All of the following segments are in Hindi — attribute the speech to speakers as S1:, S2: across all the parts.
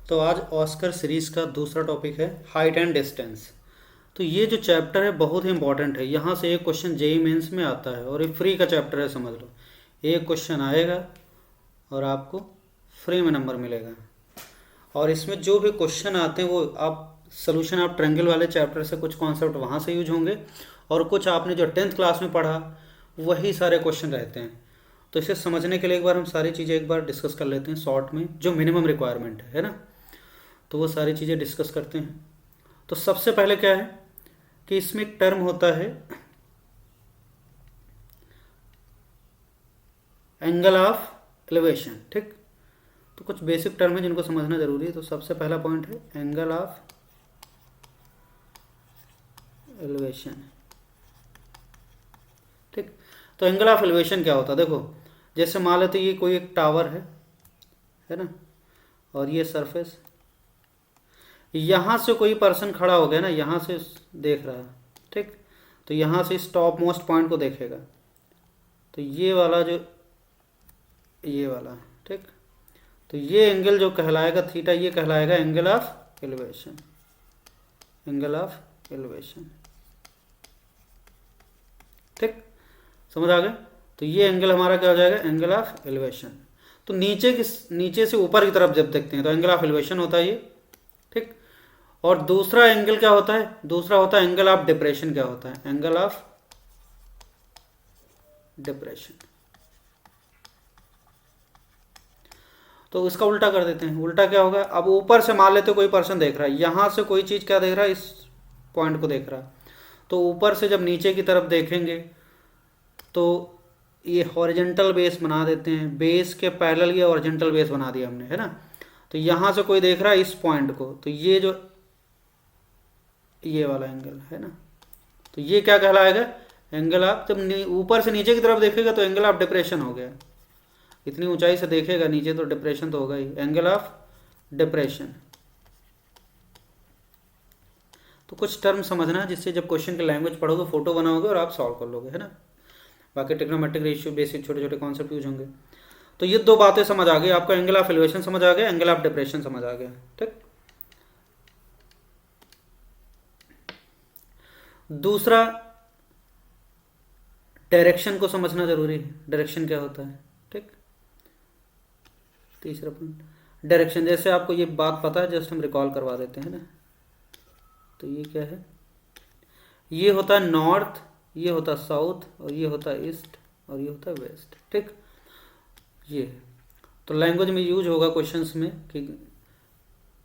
S1: तो आज ऑस्कर सीरीज़ का दूसरा टॉपिक है हाइट एंड डिस्टेंस। तो ये जो चैप्टर है बहुत ही इंपॉर्टेंट है। यहाँ से एक क्वेश्चन जेई मेंस में आता है और ये फ्री का चैप्टर है, समझ लो। एक क्वेश्चन आएगा और आपको फ्री में नंबर मिलेगा। और इसमें जो भी क्वेश्चन आते हैं वो आप सोल्यूशन आप ट्रायंगल वाले चैप्टर से कुछ कॉन्सेप्ट वहाँ से यूज होंगे और कुछ आपने जो 10th क्लास में पढ़ा वही सारे क्वेश्चन रहते हैं। तो इसे समझने के लिए एक बार हम सारी चीज़ें एक बार डिस्कस कर लेते हैं शॉर्ट में, जो मिनिमम रिक्वायरमेंट है ना। तो वो सारी चीज़ें डिस्कस करते हैं। तो सबसे पहले क्या है कि इसमें एक टर्म होता है एंगल ऑफ एलिवेशन, ठीक। तो कुछ बेसिक टर्म है जिनको समझना जरूरी है। तो सबसे पहला पॉइंट है एंगल ऑफ एलिवेशन, ठीक। तो एंगल ऑफ एलिवेशन क्या होता है, देखो जैसे मान लेते ये कोई एक टावर है ना, और ये सरफेस, यहाँ से कोई पर्सन खड़ा हो गया ना, यहाँ से देख रहा है, ठीक। तो यहाँ से इस टॉप मोस्ट पॉइंट को देखेगा, तो ये वाला जो ये वाला, ठीक। तो ये एंगल जो कहलाएगा थीटा, ये कहलाएगा angle of elevation, angle of elevation, ठीक। समझ आ गया। तो ये एंगल हमारा क्या हो जाएगा, एंगल ऑफ एलिवेशन। तो नीचे से ऊपर की तरफ जब देखते हैं तो एंगल ऑफ एलिवेशन होता है ये, ठीक। और दूसरा एंगल क्या होता है, दूसरा होता है एंगल ऑफ डिप्रेशन। क्या होता है, एंगल ऑफ डिप्रेशन। तो इसका उल्टा कर देते हैं। उल्टा क्या होगा, अब ऊपर से मान लेते कोई पर्सन देख रहा है, यहां से कोई चीज क्या देख रहा है, इस पॉइंट को देख रहा है। तो ऊपर से जब नीचे की तरफ देखेंगे तो ये हॉरिजेंटल बेस बना देते हैं, बेस के पैरेलल ये हॉरिजेंटल बेस बना दिया हमने, है ना। तो यहां से कोई देख रहा है इस पॉइंट को, तो ये जो ये वाला एंगल है ना, तो ये क्या कहलाएगा, एंगल ऑफ, जब ऊपर से नीचे की तरफ देखेगा तो एंगल ऑफ डिप्रेशन हो गया। इतनी ऊंचाई से देखेगा नीचे तो डिप्रेशन तो होगा ही, एंगल ऑफ डिप्रेशन। तो कुछ टर्म समझना जिससे जब क्वेश्चन की लैंग्वेज पढ़ोगे, फोटो बनाओगे और आप सॉल्व कर लोगे, है ना। बाकी ट्रिग्नोमेट्रिक रेशियो बेसिक छोटे छोटे कॉन्सेप्ट यूज होंगे। तो ये दो बातें समझ आ गई आपको, एंगल ऑफ एलिवेशन समझ आ गया, एंगल ऑफ डिप्रेशन समझ आ गया, ठीक। दूसरा डायरेक्शन को समझना जरूरी है, डायरेक्शन क्या होता है, ठीक। तीसरा पॉइंट डायरेक्शन, जैसे आपको ये बात पता है जस्ट हम रिकॉल करवा देते हैं ना। तो ये क्या है, ये होता है नॉर्थ, ये होता है साउथ, और ये होता है ईस्ट, और ये होता है वेस्ट, ठीक। ये तो लैंग्वेज में यूज होगा क्वेश्चंस में कि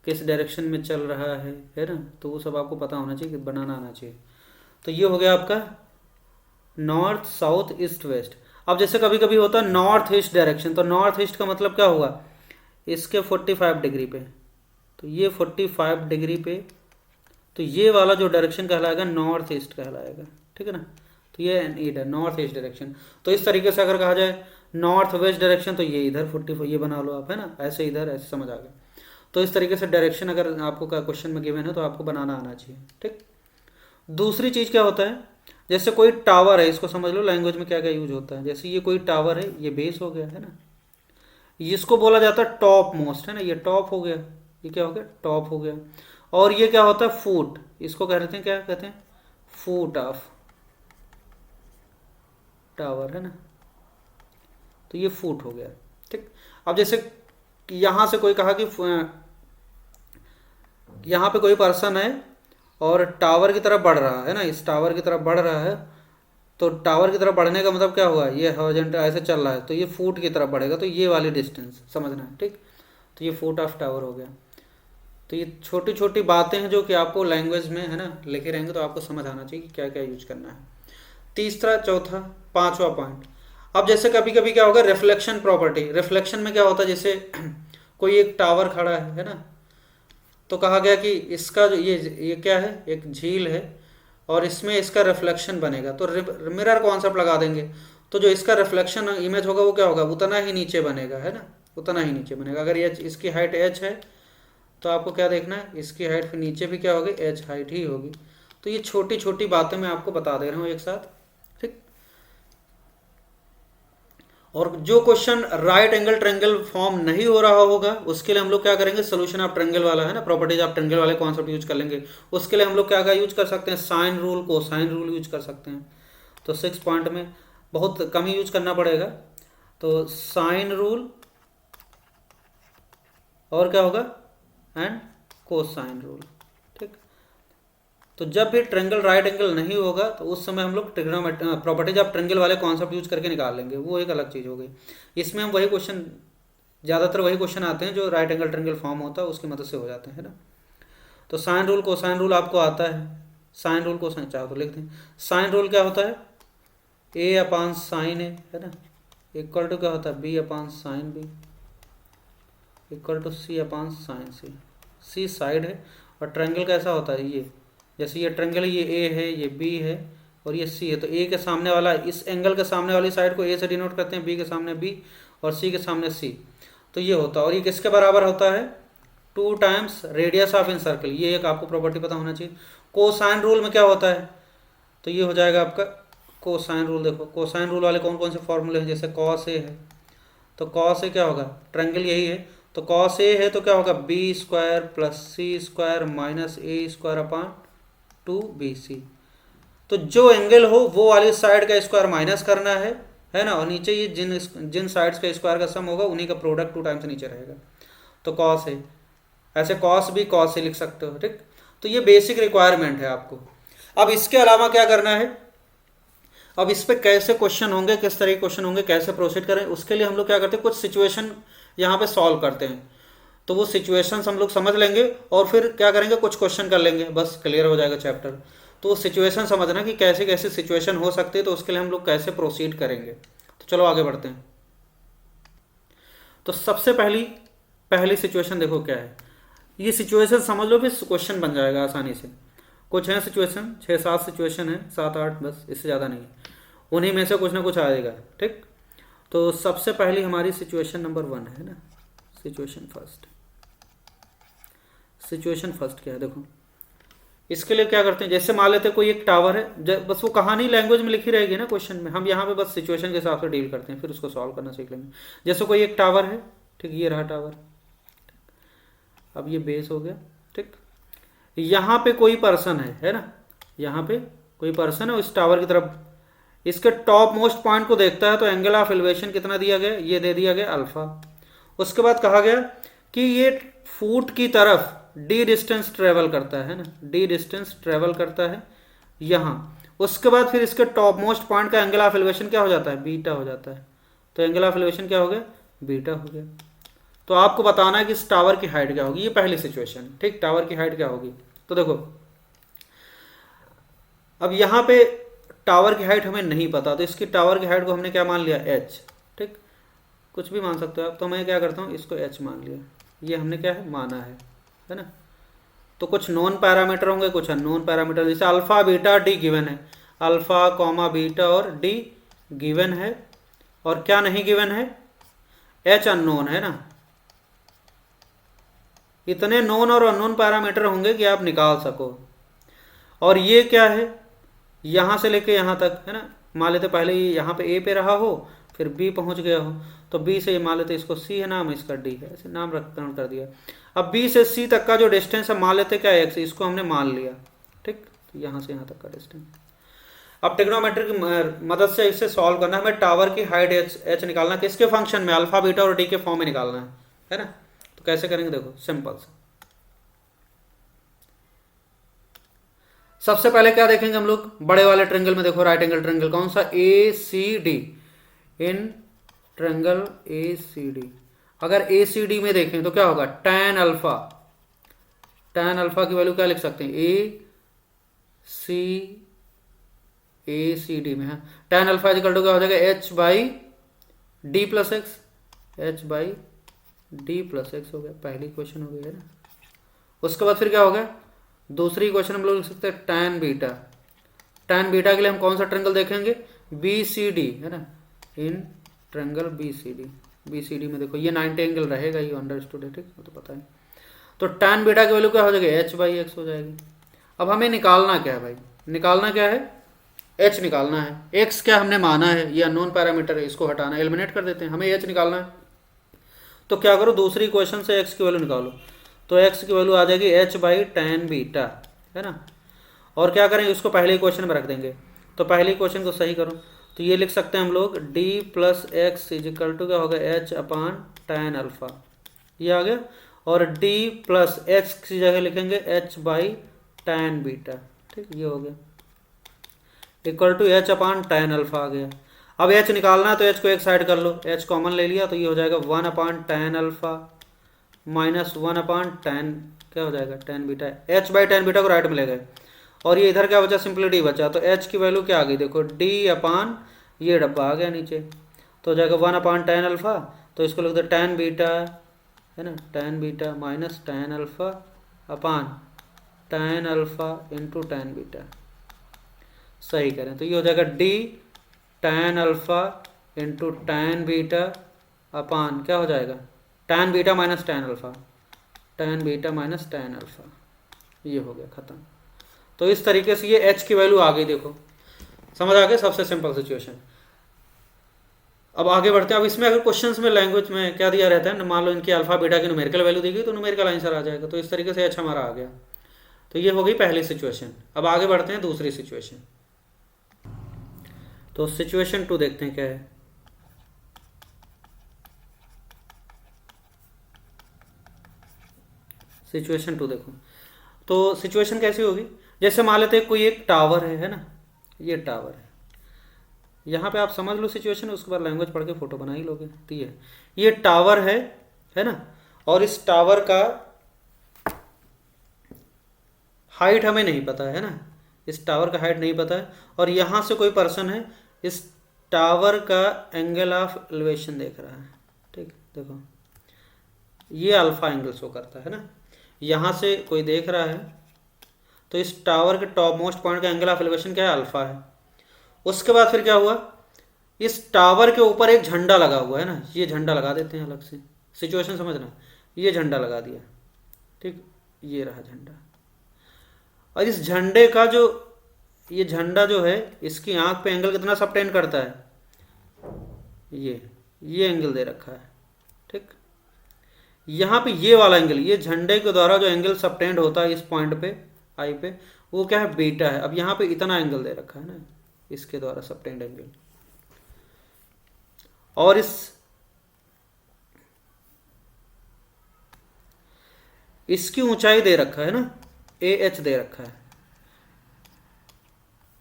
S1: किस डायरेक्शन में चल रहा है ना। तो वो सब आपको पता होना चाहिए, कि बनाना आना चाहिए। तो ये हो गया आपका नॉर्थ साउथ ईस्ट वेस्ट। अब जैसे कभी कभी होता है नॉर्थ ईस्ट डायरेक्शन, तो नॉर्थ ईस्ट का मतलब क्या हुआ, इसके 45 डिग्री पे, तो ये 45 डिग्री पे, तो ये वाला जो डायरेक्शन कहलाएगा नॉर्थ ईस्ट कहलाएगा, ठीक है ना। तो ये इधर नॉर्थ ईस्ट डायरेक्शन। तो इस तरीके से अगर कहा जाए नॉर्थ वेस्ट डायरेक्शन, तो ये इधर 45 ये बना लो आप, है ना, ऐसे इधर ऐसे, समझ आ गया। तो इस तरीके से डायरेक्शन अगर आपको का क्वेश्चन में गिवन है तो आपको बनाना आना चाहिए, ठीक। दूसरी चीज क्या होता है, जैसे कोई टावर है, इसको समझ लो लैंग्वेज में क्या क्या यूज होता है। जैसे ये कोई टावर है, ये बेस हो गया, है ना, इसको बोला जाता है टॉप मोस्ट, है ना, ये टॉप हो गया, ये क्या हो गया, टॉप हो गया। और ये क्या होता है, फुट, इसको कहते हैं, क्या कहते हैं, फुट ऑफ टावर, है ना। तो ये फुट हो गया, ठीक। अब जैसे यहां से कोई कहा कि यहाँ पे कोई पर्सन है और टावर की तरफ बढ़ रहा है ना, इस टावर की तरफ बढ़ रहा है, तो टावर की तरफ बढ़ने का मतलब क्या हुआ, ये हॉरिजॉन्टल ऐसे चल रहा है, तो ये फुट की तरफ बढ़ेगा, तो ये वाली डिस्टेंस समझना है, ठीक। तो ये फुट ऑफ टावर हो गया। तो ये छोटी छोटी बातें हैं जो कि आपको लैंग्वेज में, है ना, लिखे रहेंगे तो आपको समझ आना चाहिए कि क्या क्या यूज करना है। तीसरा, चौथा, पांचवा पॉइंट। अब जैसे कभी कभी क्या होगा, रिफ्लेक्शन प्रॉपर्टी। रिफ्लेक्शन में क्या होता है, जैसे कोई एक टावर खड़ा है ना, तो कहा गया कि इसका जो ये क्या है, एक झील है और इसमें इसका रिफ्लेक्शन बनेगा, तो मिरर कॉन्सेप्ट लगा देंगे, तो जो इसका रिफ्लेक्शन इमेज होगा वो क्या होगा, उतना ही नीचे बनेगा, है ना, उतना ही नीचे बनेगा। अगर ये इसकी हाइट h है तो आपको क्या देखना है, इसकी हाइट फिर नीचे भी क्या होगी, h हाइट ही होगी। तो ये छोटी छोटी बातें मैं आपको बता दे रहा हूँ एक साथ, ठीक। और जो question right angle triangle form नहीं हो रहा होगा उसके लिए हम लोग क्या करेंगे, सोल्यूशन ऑफ ट्रायंगल वाला है ना, प्रॉपर्टीज ऑफ ट्रायंगल वाले कॉन्सेप्ट यूज कर लेंगे। उसके लिए हम लोग क्या क्या यूज कर सकते हैं, sine rule, cosine rule use कर सकते हैं। तो 6 पॉइंट में बहुत कम ही यूज करना पड़ेगा। तो साइन रूल और क्या होगा, एंड कोसाइन रूल। ठीक, तो जब भी ट्रायंगल राइट एंगल नहीं होगा तो उस समय हम लोग ट्रिग्नोमेट्री प्रॉपर्टीज ऑफ ट्रायंगल वाले कॉन्सेप्ट यूज करके निकाल लेंगे, वो एक अलग चीज़ हो गई। इसमें हम वही क्वेश्चन, ज़्यादातर वही क्वेश्चन आते हैं जो राइट एंगल ट्रायंगल फॉर्म होता है उसकी मदद से हो जाते हैं, है ना। तो साइन रूल कोसाइन रूल आपको आता है, साइन रूल कोसाइन चाहो तो लिख दें। साइन रूल क्या होता है, ए अपान साइन ए, है ना, इक्वल टू क्या होता है, B upon sine B, equal to C upon sine C. C side है और ट्रायंगल कैसा होता है, ये जैसे ये ट्रायंगल, ये ए है, ये बी है और ये सी है। तो ए के सामने वाला, इस एंगल के सामने वाली साइड को ए से डिनोट करते हैं, बी के सामने बी और सी के सामने सी। तो ये होता है, और ये किसके बराबर होता है, 2 times radius of in circle. ये एक आपको प्रॉपर्टी पता होना चाहिए। कोसाइन रूल में क्या होता है, तो ये हो जाएगा आपका कोसाइन रूल। देखो कोसाइन रूल वाले कौन कौन से फॉर्मूले हैं, जैसे कॉस ए है, तो कॉस ए क्या होगा, ट्रायंगल यही है, तो कॉस ए है तो क्या होगा, बी स्क्वायर प्लस सी स्क्वायर माइनस ए स्क्वायर अपान 2bc। तो जो एंगल हो वो वाली साइड का स्क्वायर माइनस करना है ना, और नीचे ये जिन साइड्स का स्क्वायर का सम होगा उन्हीं का प्रोडक्ट 2 टाइम्स नीचे रहेगा। तो कॉस है, ऐसे कॉस भी कॉस से लिख सकते हो। ठीक, तो ये बेसिक रिक्वायरमेंट है आपको। अब इसके अलावा क्या करना है, अब इस पे कैसे क्वेश्चन होंगे, किस तरह के क्वेश्चन होंगे, कैसे प्रोसीड करें, उसके लिए हम लोग क्या करते हैं, कुछ सिचुएशन यहाँ पे सॉल्व करते हैं। तो वो सिचुएशंस हम लोग समझ लेंगे और फिर क्या करेंगे, कुछ क्वेश्चन कर लेंगे, बस क्लियर हो जाएगा चैप्टर। तो सिचुएशन समझना कि कैसे कैसे सिचुएशन हो सकती है, तो उसके लिए हम लोग कैसे प्रोसीड करेंगे। तो चलो आगे बढ़ते हैं। तो सबसे पहली सिचुएशन देखो क्या है, ये सिचुएशन समझ लो, फिर क्वेश्चन बन जाएगा आसानी से। कुछ है सिचुएशन, 6-7 सिचुएशन है, 7-8 बस, इससे ज़्यादा नहीं है। उन्हीं में से कुछ ना कुछ आएगा। ठीक, तो सबसे पहली हमारी सिचुएशन नंबर 1 है ना, सिचुएशन फर्स्ट क्या है, देखो इसके लिए क्या करते हैं, जैसे मान लेते हैं कोई एक टावर है, बस वो कहानी लैंग्वेज में लिखी रहेगी ना क्वेश्चन में, हम यहाँ पे बस सिचुएशन के हिसाब से डील करते हैं, फिर उसको सॉल्व करना सीख लेंगे। जैसे कोई एक टावर है, ठीक, ये रहा टावर, अब ये बेस हो गया। ठीक, यहाँ पे कोई पर्सन है ना, यहाँ पे कोई पर्सन है, उस टावर की तरफ इसके टॉप मोस्ट पॉइंट को देखता है, तो एंगल ऑफ एलिवेशन कितना दिया गया, ये दे दिया गया अल्फा। उसके बाद कहा गया कि ये फुट की तरफ डी डिस्टेंस ट्रेवल करता है ना, डी डिस्टेंस ट्रेवल करता है यहाँ। उसके बाद फिर इसके टॉप मोस्ट पॉइंट का एंगल ऑफ एलिवेशन क्या हो जाता है, बीटा हो जाता है। तो एंगल ऑफ एलिवेशन क्या हो गया, बीटा हो गया। तो आपको बताना है कि इस टावर की हाइट क्या होगी, ये पहली सिचुएशन। ठीक, टावर की हाइट क्या होगी, तो देखो अब यहाँ पे टावर की हाइट हमें नहीं पता, तो इसकी टावर की हाइट को हमने क्या मान लिया, h। ठीक, कुछ भी मान सकते हो आप, तो मैं क्या करता हूँ, इसको h मान लिया, ये हमने क्या है माना है ना। तो कुछ नॉन पैरामीटर होंगे, कुछ अननोन पैरामीटर, जैसे अल्फा बीटा डी गिवन है, अल्फा कॉमा बीटा और डी गिवन है, और क्या नहीं गिवन है, h अननोन है ना। इतने नॉन और अननोन पैरामीटर होंगे कि आप निकाल सको। और ये क्या है, यहाँ से लेके यहाँ तक है ना, मान लेते पहले यहाँ पे ए पे रहा हो, फिर बी पहुँच गया हो, तो बी से मान लेते इसको सी है नाम, इसका डी है, ऐसे नाम रखकर कर दिया। अब बी से सी तक का जो डिस्टेंस है मान लेते क्या एक्स, इसको हमने मान लिया। ठीक, तो यहाँ से यहाँ तक का डिस्टेंस। अब ट्रिग्नोमेट्री की मदद से इसे सॉल्व करना, हमें टावर की हाइट एच निकालना, किसके फंक्शन में, अल्फा बीटा और डी के फॉर्म में निकालना है ना। तो कैसे करेंगे, देखो सिंपल से। सबसे पहले क्या देखेंगे हम लोग, बड़े वाले ट्रायंगल में देखो, राइट एंगल ट्रायंगल कौन सा, A C D. In triangle A C D, अगर ए सी डी में देखें तो क्या होगा, tan अल्फा, tan अल्फा की वैल्यू क्या लिख सकते हैं, ए सी डी में है, tan अल्फा इक्वल टू क्या हो जाएगा, h by D plus x, h by D plus x हो गया, पहली क्वेश्चन हो गई है ना। उसके बाद फिर क्या हो गया, दूसरी क्वेश्चन हम लोग लिख सकते हैं tan बीटा। tan बीटा के लिए हम कौन सा ट्रायंगल देखेंगे, बी सी डी है ना, in triangle B C D. B C D में देखो ये 90 एंगल रहेगा, ये अंडरस्टूड है, ठीक, वो तो पता है। तो tan बीटा की वैल्यू क्या हो जाएगी, h बाई एक्स हो जाएगी। अब हमें निकालना क्या है भाई, निकालना क्या है, एच निकालना है, एक्स क्या हमने माना है, ये अननोन पैरामीटर है, इसको हटाना, एलिमिनेट कर देते हैं, हमें एच निकालना है। तो क्या करो, दूसरी क्वेश्चन से एक्स की वैल्यू निकालो, तो एक्स की वैल्यू आ जाएगी एच बाई टेन बीटा, है ना। और क्या करेंगे, उसको पहले क्वेश्चन में रख देंगे, तो पहले क्वेश्चन को सही करो, तो ये लिख सकते हैं हम लोग D plus X is equal to क्या होगा, एच अपान टेन अल्फा, ये आ गया। और डी प्लस एक्स की जगह लिखेंगे एच बाई टेन बीटा, ठीक, ये हो गया, equal to H upon ten alpha आ गया। अब एच निकालना है तो एच को एक साइड कर लो, एच कॉमन ले लिया तो ये हो जाएगा one upon ten alpha minus one upon ten, क्या हो जाएगा, tan beta, H by tan beta को राइट में ले गए, और ये इधर क्या बचा, सिंपली डी बचा, तो एच की वैल्यू क्या आ गई, देखो डी अपान ये डब्बा आ गया नीचे, तो हो जाएगा वन अपान टेन अल्फा, तो इसको लिख दो टेन बीटा, है ना, tan beta minus tan alpha अपान ten alpha into tan beta, सही करें तो ये हो जाएगा D tan alpha into tan beta upon क्या हो जाएगा, tan beta minus tan alpha, tan beta minus tan alpha, ये हो गया ख़त्म। तो इस तरीके से ये एच की वैल्यू आ गई, देखो समझ आ गया, सबसे सिंपल सिचुएशन। अब आगे बढ़ते हैं। अब इसमें अगर क्वेश्चंस में लैंग्वेज में क्या दिया रहता है, मान लो इनकी अल्फा बीटा की न्यूमेरिकल वैल्यू दी गई तो न्यूमेरिकल आंसर आ जाएगा, तो इस तरीके से एच हमारा आ गया। तो ये हो गई पहली सिचुएशन। अब आगे बढ़ते हैं दूसरी सिचुएशन। तो सिचुएशन 2 देखते हैं क्या है। सिचुएशन 2 देखो, तो सिचुएशन कैसी होगी, जैसे मान लेते हैं कोई एक टावर है ना, ये टावर है, यहाँ पे आप समझ लो सिचुएशन, उसके बाद लैंग्वेज पढ़ के फोटो बना ही लोगे। तो ये टावर है ना, और इस टावर का हाइट हमें नहीं पता है ना, इस टावर का हाइट नहीं पता है, और यहाँ से कोई पर्सन है, इस टावर का एंगल ऑफ एलिवेशन देख रहा है, ठीक, देखो ये अल्फा एंगल शो करता है ना, यहाँ से कोई देख रहा है, तो इस टावर के टॉप मोस्ट पॉइंट का एंगल ऑफ एलिवेशन क्या है, अल्फा है। उसके बाद फिर क्या हुआ, इस टावर के ऊपर एक झंडा लगा हुआ है ना, ये झंडा लगा देते हैं अलग से, सिचुएशन समझना, ये झंडा लगा दिया, ठीक, ये रहा झंडा, और इस झंडे का जो ये झंडा जो है, इसकी आंख पे एंगल कितना सबटेंड करता है, ये एंगल दे रखा है, ठीक, यहाँ पे ये वाला एंगल, ये झंडे के द्वारा जो एंगल सबटेंड होता है इस पॉइंट पे आई पे, वो क्या है, बीटा है। अब यहाँ पे इतना एंगल दे रखा है ना, इसके द्वारा सबटेंड एंगल, और इसकी ऊंचाई दे रखा है ना, ए एच दे रखा है,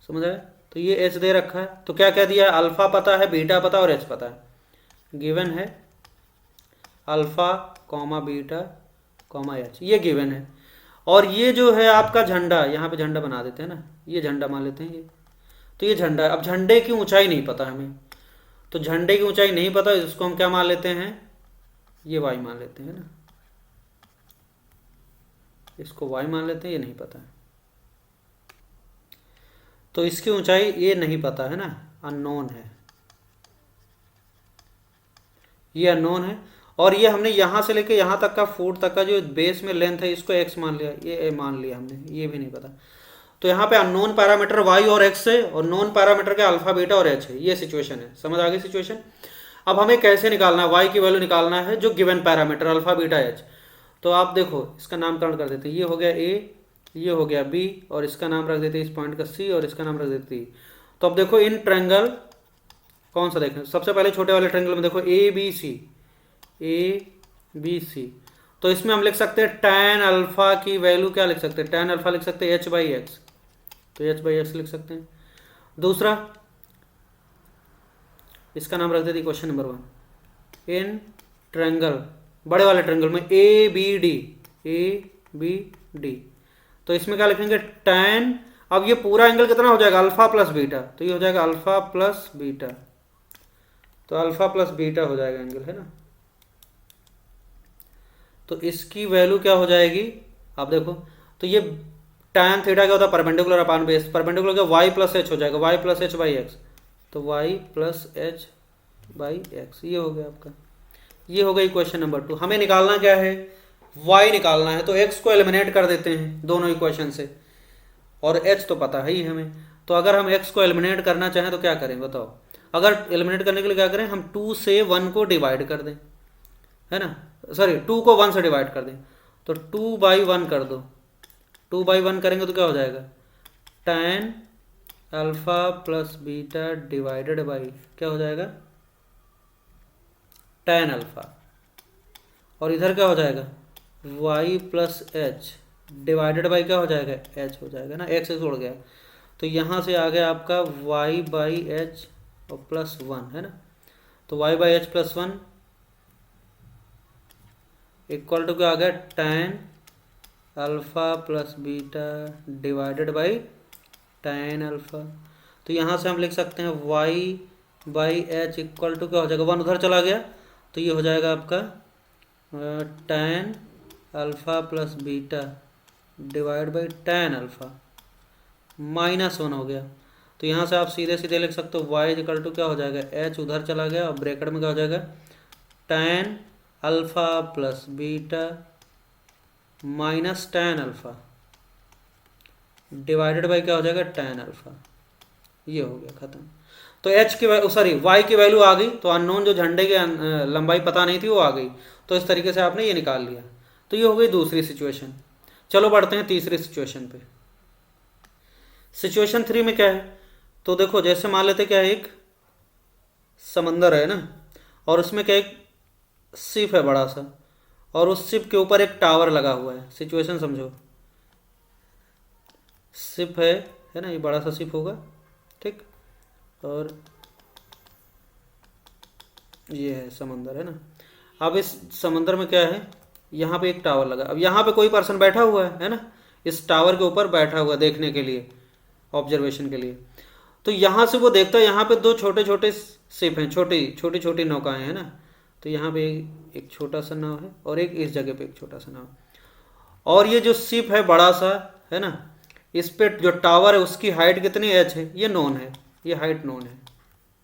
S1: समझ आया। तो ये एच दे रखा है, तो क्या क्या दिया है, अल्फा पता है, बीटा पता है और एच पता है, गिवन है alpha comma beta comma H, ये गिवन है। और ये जो है आपका झंडा, यहाँ पे झंडा बना देते हैं ना, ये झंडा मान लेते हैं ये, तो ये झंडा है। अब झंडे की ऊंचाई नहीं पता हमें, तो झंडे की ऊंचाई नहीं पता, इसको हम क्या मान लेते हैं, ये वाई मान लेते हैं ना, इसको वाई मान लेते हैं, ये नहीं पता है, तो इसकी ऊंचाई ये नहीं पता है ना, अननोन है, ये अननोन है। और ये हमने यहाँ से लेके यहाँ तक का फुट तक का जो बेस में लेंथ है, इसको एक्स मान लिया, ये ए मान लिया हमने, ये भी नहीं पता। तो यहाँ पे अननोन पैरामीटर वाई और एक्स है, और नोन पैरामीटर के अल्फा बीटा और एच है, ये सिचुएशन है, समझ आ गई सिचुएशन। अब हमें कैसे निकालना है, वाई की वैल्यू निकालना है जो given parameter alpha beta H. तो आप देखो इसका नामकरण कर देते हैं, ये हो गया ए, ये हो गया बी, और इसका नाम रख देते हैं इस पॉइंट का सी, और इसका नाम रख देते हैं। तो अब देखो इन ट्रायंगल कौन सा देखें, सबसे पहले छोटे वाले ट्रायंगल में देखो ए बी सी, तो इसमें हम लिख सकते हैं tan अल्फा की वैल्यू क्या लिख सकते हैं, tan अल्फा लिख सकते हैं h बाई एक्स, तो h बाई एक्स लिख सकते हैं। दूसरा इसका नाम रख देते हैं क्वेश्चन नंबर 1, इन ट्रायंगल बड़े वाले ट्रायंगल में ए बी डी, तो इसमें क्या लिखेंगे tan, अब ये पूरा एंगल कितना हो जाएगा, अल्फा प्लस बीटा, तो ये हो जाएगा अल्फा प्लस बीटा, तो अल्फा प्लस बीटा हो जाएगा एंगल, है ना। तो इसकी वैल्यू क्या हो जाएगी, आप देखो, तो ये tan थीटा क्या होता है, परपेंडिकुलर अपान बेस, परपेंडिकुलर का y प्लस एच हो जाएगा, y plus H by x, तो y plus H by x, ये हो गया आपका, ये हो गई क्वेश्चन नंबर 2। हमें निकालना क्या है, y निकालना है, तो x को एलिमिनेट कर देते हैं दोनों इक्वेशन से, और h तो पता है ही हमें, तो अगर हम x को एलिमिनेट करना चाहें तो क्या करें बताओ। अगर एलिमिनेट करने के लिए क्या करें, हम 2 से 1 को डिवाइड कर दें, है ना, सॉरी 2 को 1 से डिवाइड कर दें, तो 2/1 कर दो। 2/1 करेंगे तो क्या हो जाएगा, tan alpha plus beta divided by क्या हो जाएगा, tan अल्फा, और इधर क्या हो जाएगा y plus H divided by क्या हो जाएगा, h हो जाएगा ना, x से उड़ गया, तो यहाँ से आ गया आपका y बाई एच और प्लस 1, है ना, तो y by H plus 1 equal to क्या आ गया, tan alpha plus beta divided by tan alpha. तो यहाँ से हम लिख सकते हैं y by H equal to क्या हो जाएगा, 1 उधर चला गया, तो ये हो जाएगा आपका tan alpha plus beta divide by tan alpha -1 हो गया। तो यहाँ से आप सीधे सीधे लिख सकते हो y इक्वल टू क्या हो जाएगा, h उधर चला गया और ब्रैकेट में क्या हो जाएगा, tan alpha plus beta minus tan alpha divided by क्या हो जाएगा, tan अल्फा। ये हो गया खत्म। तो h की वैल्यू सॉरी y की वैल्यू आ गई, तो अननोन जो झंडे की लंबाई पता नहीं थी वो आ गई, तो इस तरीके से आपने ये निकाल लिया। तो ये हो गई दूसरी सिचुएशन। चलो बढ़ते हैं तीसरी सिचुएशन पे। सिचुएशन 3 में क्या है, तो देखो जैसे मान लेते क्या है, एक समंदर है ना, और उसमें क्या एक शिप है बड़ा सा, और उस शिप के ऊपर एक टावर लगा हुआ है। सिचुएशन समझो, शिप है ना, ये बड़ा सा शिप होगा, ठीक, और ये है समंदर, है ना। अब इस समंदर में क्या है, यहाँ पे एक टावर लगा, अब यहाँ पे कोई पर्सन बैठा हुआ है ना, इस टावर के ऊपर बैठा हुआ देखने के लिए, ऑब्जर्वेशन के लिए। तो यहाँ से वो देखता है, यहाँ पे 2 छोटे छोटे शिप हैं, छोटी छोटी नौकाएं हैं ना, तो यहाँ पे एक छोटा सा नाव है और एक इस जगह पे एक छोटा सा नाव, और ये जो शिप है बड़ा सा, है ना, इस पे जो टावर है उसकी हाइट कितनी h है, ये नोन है, ये हाइट नोन है,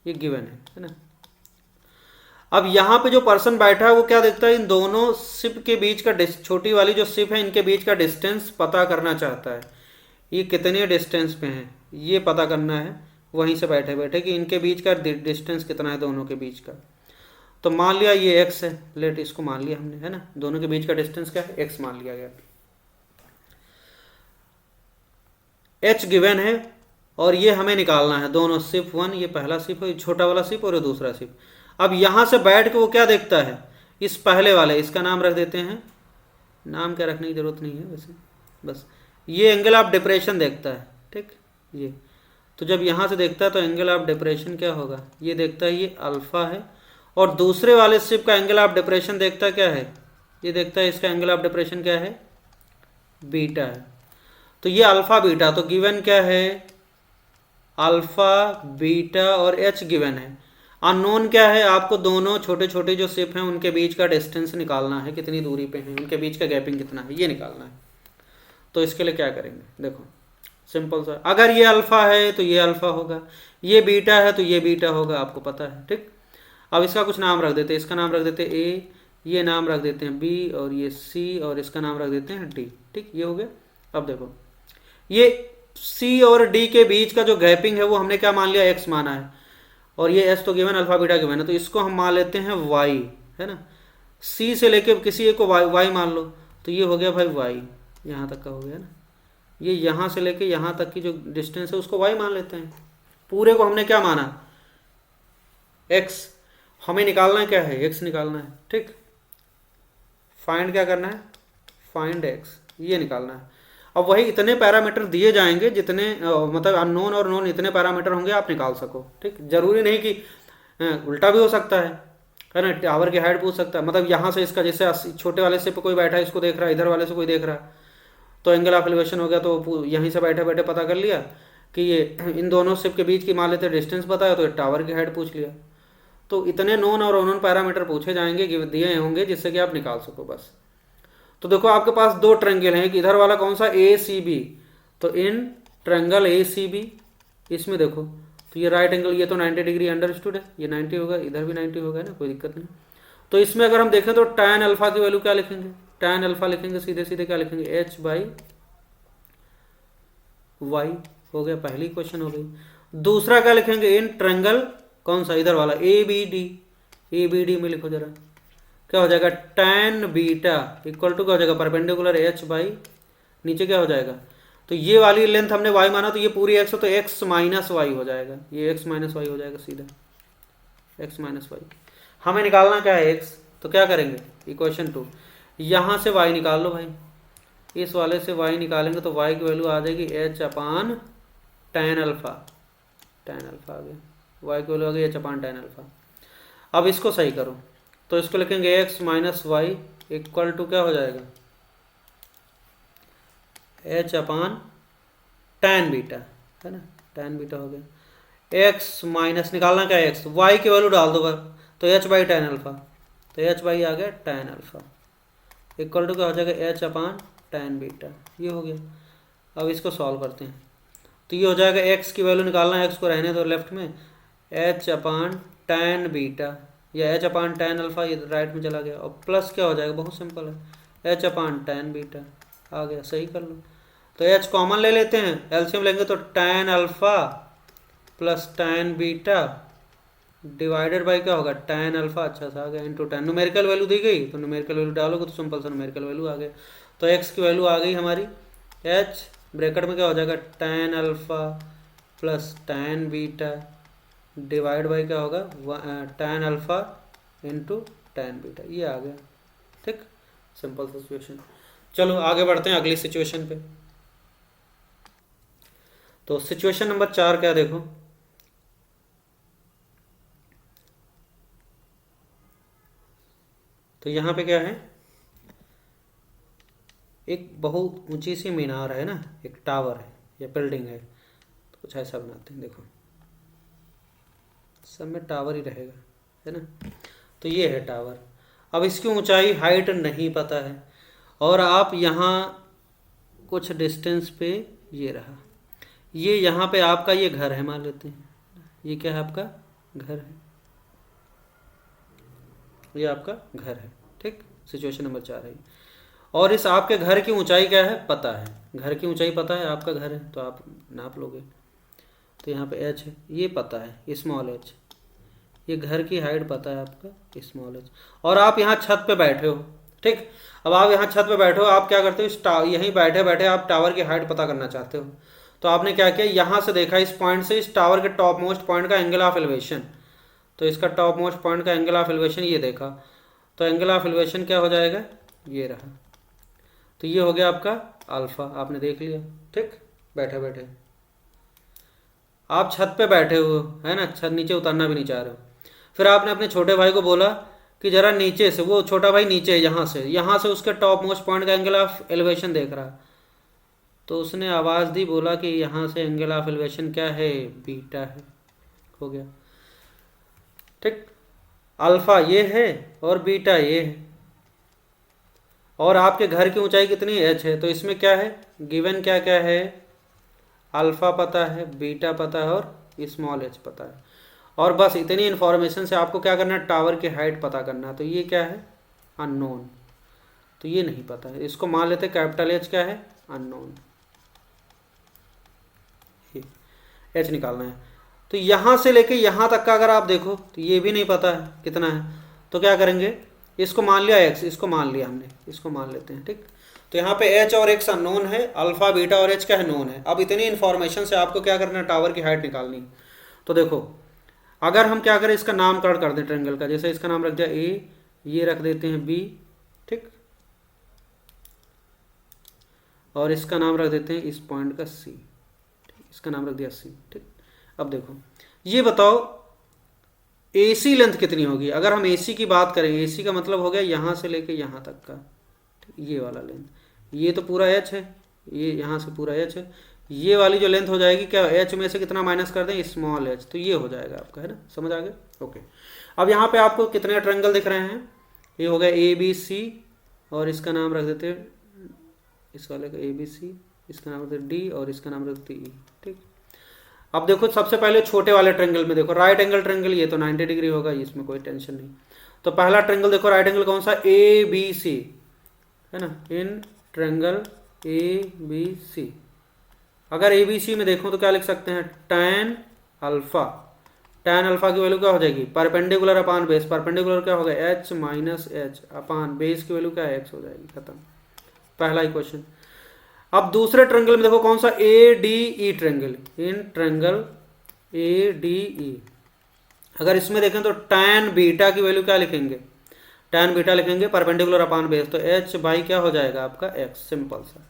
S1: ये गिवन है ना। अब यहाँ पे जो पर्सन बैठा है वो क्या देखता है, इन दोनों शिप के बीच का छोटी वाली जो शिप है इनके बीच का डिस्टेंस पता करना चाहता है, ये कितने डिस्टेंस पे हैं ये पता करना है, वहीं से बैठे बैठे कि इनके बीच का डिस्टेंस कितना है दोनों के बीच का। तो मान लिया ये x है, लेट इसको मान लिया हमने, है ना, दोनों के बीच का डिस्टेंस क्या है, x मान लिया गया। h गिवन है और ये हमें निकालना है, दोनों शिप 1, ये पहला शिप है, छोटा वाला शिप, और ये दूसरा शिप। अब यहाँ से बैठ के वो क्या देखता है, इस पहले वाले, इसका नाम रख देते हैं, नाम क्या रखने की जरूरत नहीं है वैसे, बस ये एंगल ऑफ डिप्रेशन देखता है, ठीक, ये। तो जब यहाँ से देखता है तो एंगल ऑफ डिप्रेशन क्या होगा, ये देखता है ये अल्फा है, और दूसरे वाले शिप का एंगल ऑफ डिप्रेशन देखता क्या है, ये देखता है इसका एंगल ऑफ डिप्रेशन क्या है, बीटा है। तो ये अल्फा बीटा, तो गिवन क्या है, अल्फा बीटा और h गिवन है। अननोन क्या है, आपको दोनों छोटे छोटे जो शिप हैं उनके बीच का डिस्टेंस निकालना है, कितनी दूरी पे हैं, उनके बीच का गैपिंग कितना है, ये निकालना है। तो इसके लिए क्या करेंगे, देखो सिंपल सा, अगर ये अल्फा है तो ये अल्फा होगा, ये बीटा है तो ये बीटा होगा, आपको पता है, ठीक। अब इसका कुछ नाम रख देते हैं, इसका नाम रख देते हैं ए, ये नाम रख देते हैं बी, और ये सी, और इसका नाम रख देते हैं डी, ठीक, ये हो गया। अब देखो ये सी और डी के बीच का जो गैपिंग है वो हमने क्या मान लिया, एक्स माना है, और ये एस तो गिवन, अल्फा बीटा गिवन है, तो इसको हम मान लेते हैं वाई, है ना। सी से लेके किसी एक को वाई मान लो, तो ये हो गया भाई वाई, यहाँ तक का हो गया ना, ये यहाँ से लेके यहाँ तक की जो डिस्टेंस है उसको वाई मान लेते हैं, पूरे को हमने क्या माना, एक्स। हमें निकालना क्या है, एक्स निकालना है, ठीक। फाइंड क्या करना है, फाइंड एक्स, ये निकालना है। अब वही इतने पैरामीटर दिए जाएंगे जितने मतलब अननोन और नोन इतने पैरामीटर होंगे आप निकाल सको, ठीक। जरूरी नहीं कि उल्टा भी हो सकता है ना, टावर की हाइट पूछ सकता है, मतलब यहाँ से इसका जैसे छोटे वाले से पे कोई बैठा है इसको देख रहा है, इधर वाले से कोई देख रहा है, तो एंगल ऑफ एलिवेशन हो गया, तो यहीं से बैठे बैठे पता कर लिया कि ये इन दोनों शिप के बीच की मान लेते डिस्टेंस बताया, तो टावर की हाइट पूछ लिया। तो इतने नोन और अननोन पैरामीटर पूछे जाएंगे, दिए होंगे, जिससे कि आप निकाल सको बस। तो देखो आपके पास 2 ट्रायंगल हैं, इधर वाला कौन सा, ए सी बी, तो इन ट्रायंगल ए सी बी, इसमें देखो तो ये राइट एंगल, ये तो 90 डिग्री अंडरस्टूड है, ये 90 होगा, इधर भी 90 होगा ना, कोई दिक्कत नहीं। तो इसमें अगर हम देखें तो tan अल्फा की वैल्यू क्या लिखेंगे, tan अल्फा लिखेंगे सीधे सीधे क्या लिखेंगे, h बाई वाई, हो गया, पहली क्वेश्चन हो गई। दूसरा क्या लिखेंगे, इन ट्रायंगल कौन सा, इधर वाला A B D, A B D में लिखो जरा, क्या हो जाएगा, tan बीटा इक्वल टू क्या हो जाएगा, परपेंडिकुलर h बाई नीचे क्या हो जाएगा, तो ये वाली लेंथ हमने y माना तो ये पूरी x हो तो x माइनस वाई हो जाएगा, ये x माइनस वाई हो जाएगा सीधा, x माइनस वाई। हमें निकालना क्या है x, तो क्या करेंगे, इक्वेशन 2 यहाँ से y निकाल लो भाई, इस वाले से y निकालेंगे तो y की वैल्यू आ जाएगी h अपान tan अल्फा, tan अल्फा आ गया, y की वैल्यू आ गई h अपान tan अल्फा। अब इसको सही करो तो इसको लिखेंगे x minus Y equal to क्या हो जाएगा, h अपान tan बीटा, है ना, tan बीटा हो गया, x माइनस निकालना क्या है x, y की वैल्यू डाल दो तो h बाई tan अल्फा, तो h बाई आ गया tan अल्फा इक्वल टू क्या हो जाएगा h अपान tan बीटा, ये हो गया। अब इसको सॉल्व करते हैं तो ये हो जाएगा, x की वैल्यू निकालना है, x को रहने दो लेफ्ट में, h अपान tan बीटा या h अपान tan अल्फा, ये राइट में चला गया, और प्लस क्या हो जाएगा, बहुत सिंपल है, h अपान tan बीटा आ गया, सही कर लो। तो h कॉमन ले लेते हैं, एलसीएम लेंगे तो tan alpha plus tan beta divided by क्या होगा, tan अल्फा, अच्छा सा आ गया, इंटू tan, न्यूमेरिकल वैल्यू दी गई तो न्यूमेरिकल वैल्यू डालोगे तो सिंपल सा न्यूमेरिकल वैल्यू आ गया। तो x की वैल्यू आ गई हमारी, h ब्रैकेट में क्या हो जाएगा, tan alpha plus tan beta divide by क्या होगा, tan alpha into tan beta, ये आ गया, ठीक, सिंपल सिचुएशन। चलो आगे बढ़ते हैं अगली सिचुएशन पे। तो सिचुएशन नंबर 4 क्या देखो, तो यहाँ पे क्या है, एक बहुत ऊंची सी मीनार है ना, एक टावर है या बिल्डिंग है, तो कुछ ऐसा बनाते हैं, देखो सब में टावर ही रहेगा, है ना, तो ये है टावर। अब इसकी ऊंचाई हाइट नहीं पता है, और आप यहाँ कुछ डिस्टेंस पे ये रहा, ये यहाँ पे आपका ये घर है मान लेते हैं, ये क्या है, आपका घर है, ये आपका घर है, ठीक, सिचुएशन नंबर 4 है। और इस आपके घर की ऊंचाई क्या है, पता है, घर की ऊंचाई पता है, आपका घर है तो आप नाप लोगे, तो यहाँ पे h है, ये पता है स्मॉल h, ये घर की हाइट पता है आपका स्मॉल h, और आप यहाँ छत पे बैठे हो, ठीक। अब आप यहाँ छत पे बैठे हो, आप क्या करते हो, यहीं बैठे बैठे आप टावर की हाइट पता करना चाहते हो, तो आपने क्या किया, यहाँ से देखा इस पॉइंट से इस टावर के टॉप मोस्ट पॉइंट का एंगल ऑफ एलिवेशन, तो इसका टॉप मोस्ट पॉइंट का एंगल ऑफ एलिवेशन ये देखा, तो एंगल ऑफ एलिवेशन क्या हो जाएगा, ये रहा, तो ये हो गया आपका अल्फा, आपने देख लिया, ठीक, बैठे बैठे आप छत पे बैठे हो, है ना, छत नीचे उतरना भी नहीं चाह रहे हो, फिर आपने अपने छोटे भाई को बोला कि जरा नीचे से, वो छोटा भाई नीचे यहाँ से उसके टॉप मोस्ट पॉइंट का एंगल ऑफ एलिवेशन देख रहा, तो उसने आवाज़ दी, बोला कि यहाँ से एंगल ऑफ एलिवेशन क्या है, बीटा है, हो गया, ठीक, अल्फा ये है और बीटा ये है, और आपके घर की ऊंचाई कितनी h है, तो इसमें क्या है, गिवन क्या क्या है, अल्फा पता है, बीटा पता है और स्मॉल h पता है, और बस इतनी इन्फॉर्मेशन से आपको क्या करना है, टावर की हाइट पता करना है, तो ये क्या है, अननोन, तो ये नहीं पता है, इसको मान लेते कैपिटल H क्या है, अननोन, h निकालना है। तो यहाँ से लेके यहाँ तक का अगर आप देखो तो ये भी नहीं पता है कितना है, तो क्या करेंगे, इसको मान लिया x, इसको मान लिया हमने, इसको मान लेते हैं, ठीक। तो यहाँ पे h और x अननोन है, अल्फा बीटा और h क्या है, नोन है। अब इतनी इन्फॉर्मेशन से आपको क्या करना है, टावर की हाइट निकालनी। तो देखो अगर हम क्या करें, इसका नामकरण कर दें ट्रायंगल का, जैसे इसका नाम रख दिया a, ये रख देते हैं b, ठीक, और इसका नाम रख देते हैं इस पॉइंट का c, इसका नाम रख दिया c, ठीक। अब देखो ये बताओ AC लेंथ कितनी होगी, अगर हम AC की बात करें, AC का मतलब हो गया यहाँ से लेके यहाँ तक का, ये वाला लेंथ, ये तो पूरा h है, ये यहाँ से पूरा h है, ये वाली जो लेंथ हो जाएगी क्या, h में से कितना माइनस कर दें, स्मॉल h, तो ये हो जाएगा आपका, है ना, समझ आ गया, ओके। अब यहाँ पे आपको कितने ट्रायंगल दिख रहे हैं, ये हो गया ABC, और इसका नाम रख देते हैं, इस वाले का ABC, इसका नाम रख देते D, और इसका नाम रख देते E, ठीक। अब देखो सबसे पहले छोटे वाले ट्रायंगल में देखो, राइट एंगल ट्रायंगल, ये तो 90 डिग्री होगा, इसमें कोई टेंशन नहीं। तो पहला ट्रायंगल देखो, राइट एंगल कौन सा, ABC, है ना, इन ट्रायंगल ABC, अगर ABC में देखो तो क्या लिख सकते हैं, tan अल्फा, tan अल्फा की वैल्यू क्या हो जाएगी, परपेंडिकुलर अपान बेस, परपेंडिकुलर क्या होगा h माइनस एच अपान बेस की वैल्यू क्या है x हो जाएगी, खत्म, पहला ही क्वेश्चन। अब दूसरे ट्रायंगल में देखो कौन सा, ADE triangle, in triangle ADE, अगर इसमें देखें तो tan बीटा की वैल्यू क्या लिखेंगे, tan बीटा लिखेंगे परपेंडिकुलर अपान बेस, तो h बाई क्या हो जाएगा आपका x, सिंपल सा।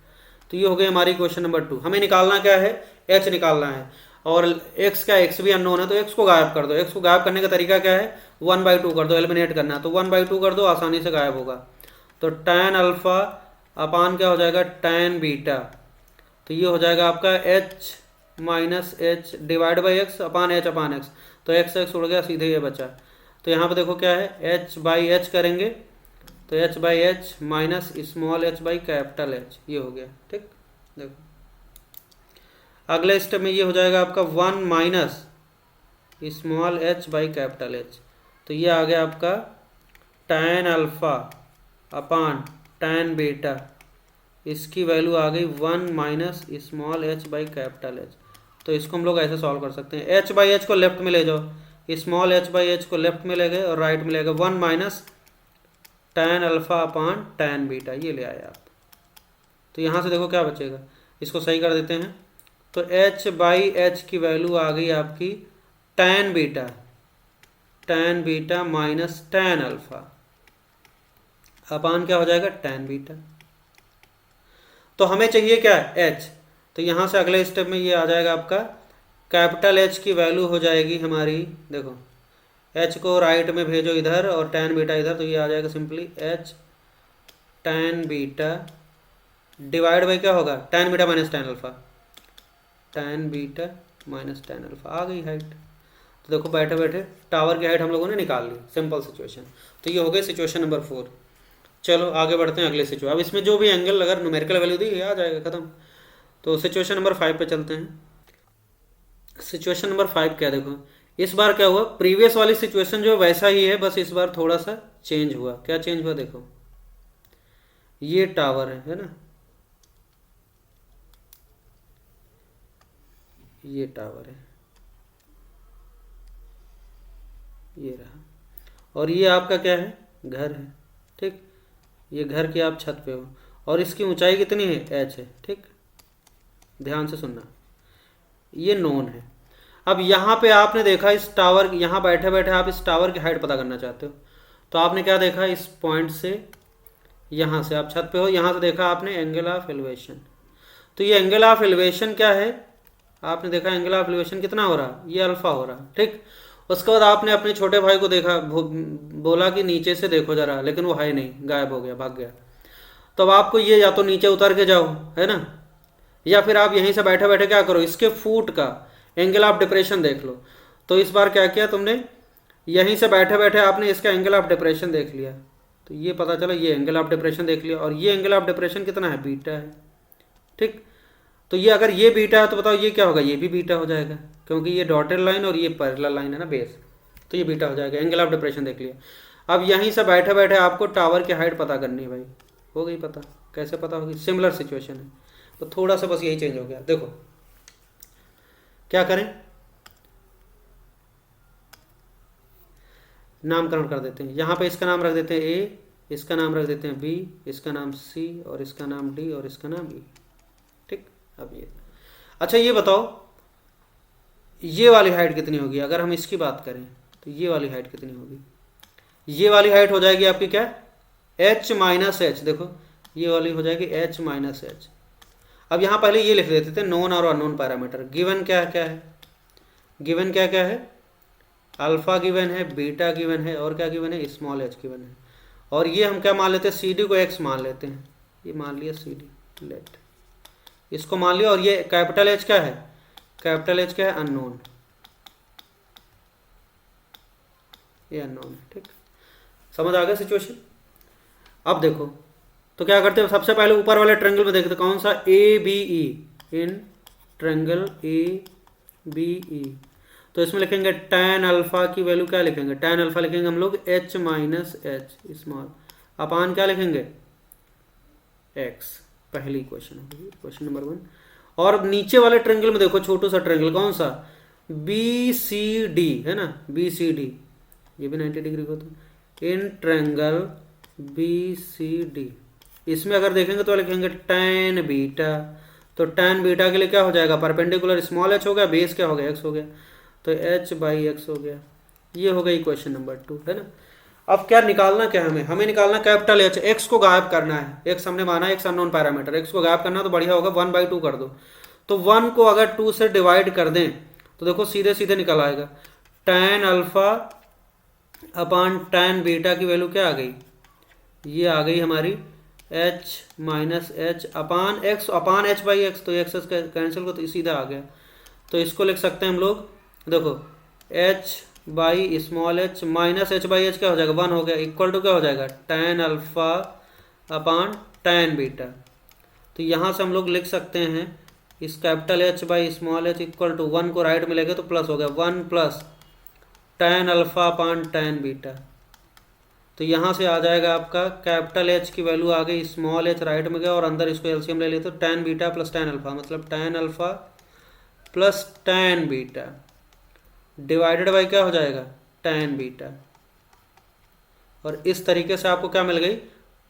S1: तो ये हो गई हमारी क्वेश्चन नंबर 2। हमें निकालना क्या है, h निकालना है, और x का x भी अननोन है, तो x को गायब कर दो। x को गायब करने का तरीका क्या है, 1/2 कर दो, एलिमिनेट करना है, तो 1/2 कर दो, आसानी से गायब होगा। तो tan अल्फा अपान क्या हो जाएगा, tan बीटा, तो ये हो जाएगा आपका h minus H divide by x upon x, तो x उड़ गया, सीधे ये बचा। तो यहाँ पे देखो क्या है, h बाई एच करेंगे, तो h by H minus small h by capital H, ये हो गया, ठीक। देखो अगले स्टेप में ये हो जाएगा आपका 1 minus small h by capital H, तो ये आ गया आपका tan alpha upon tan beta, इसकी वैल्यू आ गई 1 minus small h by capital H। तो इसको हम लोग ऐसे सॉल्व कर सकते हैं, h बाई एच को लेफ्ट में ले जाओ, स्मॉल h बाई एच को लेफ्ट में ले गए और राइट में ले गए, 1 minus tan alpha upon tan beta, ये ले आए आप। तो यहाँ से देखो क्या बचेगा, इसको सही कर देते हैं, तो h बाई एच की वैल्यू आ गई आपकी tan beta minus tan alpha अपान क्या हो जाएगा, tan बीटा। तो हमें चाहिए क्या है, h, तो यहाँ से अगले स्टेप में ये आ जाएगा आपका कैपिटल H की वैल्यू हो जाएगी हमारी, देखो h को राइट में भेजो इधर और tan बीटा इधर, तो ये आ जाएगा simply h tan beta divide by क्या होगा, tan beta minus tan alpha, tan beta minus tan alpha, आ गई हाइट। तो देखो बैठे बैठे टावर की हाइट हम लोगों ने निकाल ली, सिंपल सिचुएशन। तो ये हो गई सिचुएशन नंबर 4। चलो आगे बढ़ते हैं अगले सिचुएशन। अब इसमें जो भी एंगल अगर न्यूमेरिकल वैल्यू दी ये आ जाएगा, खत्म। तो सिचुएशन नंबर 5 पे चलते हैं। सिचुएशन नंबर 5 क्या, देखो इस बार क्या हुआ, प्रीवियस वाली सिचुएशन जो वैसा ही है, बस इस बार थोड़ा सा चेंज हुआ। क्या चेंज हुआ, देखो ये टावर है ना, ये टावर है, ये रहा, और ये आपका क्या है, घर है, ठीक। ये घर की आप छत पे हो और इसकी ऊंचाई कितनी है, h है, ठीक। ध्यान से सुनना, ये नोन है। अब यहाँ पे आपने देखा इस टावर, यहाँ बैठे बैठे आप इस टावर की हाइट पता करना चाहते हो, तो आपने क्या देखा, इस पॉइंट से, यहाँ से आप छत पे हो, यहाँ से देखा आपने एंगल ऑफ एलिवेशन, तो ये एंगल ऑफ एलिवेशन क्या है, आपने देखा एंगल ऑफ एलिवेशन कितना हो रहा, ये अल्फा हो रहा, ठीक। उसके बाद आपने अपने छोटे भाई को देखा, बोला कि नीचे से देखो जरा, लेकिन वो है नहीं, गायब हो गया, भाग गया। तो अब आपको ये या तो नीचे उतर के जाओ, है ना, या फिर आप यहीं से बैठे बैठे क्या करो, इसके फुट का एंगल ऑफ डिप्रेशन देख लो। तो इस बार क्या किया तुमने, यहीं से बैठे बैठे आपने इसका एंगल ऑफ डिप्रेशन देख लिया, तो ये पता चला ये एंगल ऑफ डिप्रेशन देख लिया, और ये एंगल ऑफ डिप्रेशन कितना है, बीटा है, ठीक। तो ये अगर ये बीटा है तो बताओ ये क्या होगा, ये भी बीटा हो जाएगा, क्योंकि ये डॉटेड लाइन और ये पैरेलल लाइन है ना बेस, तो ये बीटा हो जाएगा, एंगल ऑफ डिप्रेशन देख लिया। अब यहीं से बैठे बैठे आपको टावर की हाइट पता करनी है भाई, हो गई पता, कैसे पता होगी, सिमिलर सिचुएशन है, तो थोड़ा सा बस यही चेंज हो गया। देखो क्या करें, नामकरण कर देते हैं, यहाँ पे इसका नाम रख देते हैं ए, इसका नाम रख देते हैं बी, इसका नाम सी, और इसका नाम डी, और इसका नाम ई, ठीक। अब ये अच्छा, ये बताओ ये वाली हाइट कितनी होगी, अगर हम इसकी बात करें तो ये वाली हाइट कितनी होगी, ये वाली हाइट हो जाएगी आपकी क्या, h माइनस एच, देखो ये वाली हो जाएगी h माइनस एच। अब यहाँ पहले ये लिख देते थे नोन और अननोन पैरामीटर, गिवन क्या क्या है, गिवन क्या क्या है, अल्फा गिवन है, बीटा गिवन है, और क्या गिवन है, स्मॉल h गिवन है, और ये हम क्या मान लेते हैं, सी डी को x मान लेते हैं, ये मान लिया सी डी, लेट इसको मान लिया, और ये कैपिटल H क्या है, कैपिटल H क्या है, अननोन, ये अननोन है, ठीक। समझ आ गया सिचुएशन। अब देखो तो क्या करते हैं, सबसे पहले ऊपर वाले ट्रायंगल में देखते कौन सा, A B E, in triangle A B E, तो इसमें लिखेंगे tan अल्फा की वैल्यू क्या लिखेंगे, tan अल्फा लिखेंगे हम लोग h माइनस एच स्मॉल अपान क्या लिखेंगे, x, पहली क्वेश्चन नंबर 1। और नीचे वाले ट्रेंगल में देखो छोटू सा ट्रेंगल कौन सा, बी सी डी है ना, बी सी डी, ये भी 90 डिग्री का होता है। In triangle B C D, इसमें अगर देखेंगे तो लिखेंगे tan बीटा, तो tan बीटा के लिए क्या हो जाएगा, परपेंडिकुलर स्मॉल h हो गया, बेस क्या हो गया, x हो गया, तो h बाई एक्स हो गया। ये हो गई क्वेश्चन नंबर 2 है ना। अब क्या निकालना, क्या हमें निकालना कैपिटल H, x को गायब करना है, x हमने माना x अननोन पैरामीटर, x को गायब करना तो बढ़िया होगा 1/2 कर दो, तो 1 को अगर 2 से डिवाइड कर दें तो देखो सीधे सीधे निकल आएगा, tan alpha upon tan beta की वैल्यू क्या आ गई, ये आ गई हमारी h minus H upon x upon h by x, तो एक्स कैंसिल को तो सीधा आ गया, तो इसको लिख सकते हैं हम लोग, देखो h by small h minus h by H क्या हो जाएगा 1 हो गया, इक्वल टू क्या हो जाएगा tan alpha upon tan beta. तो यहाँ से हम लोग लिख सकते हैं इस capital H by small h equal to 1 को राइट में लेंगे तो प्लस हो गया 1 plus tan alpha upon tan beta. तो यहाँ से आ जाएगा आपका कैपिटल H की वैल्यू आ गई, स्मॉल h राइट में गया और अंदर इसको एलसीएम ले लेते तो tan beta plus tan alpha, मतलब tan alpha plus tan beta divided by क्या हो जाएगा tan बीटा। और इस तरीके से आपको क्या मिल गई,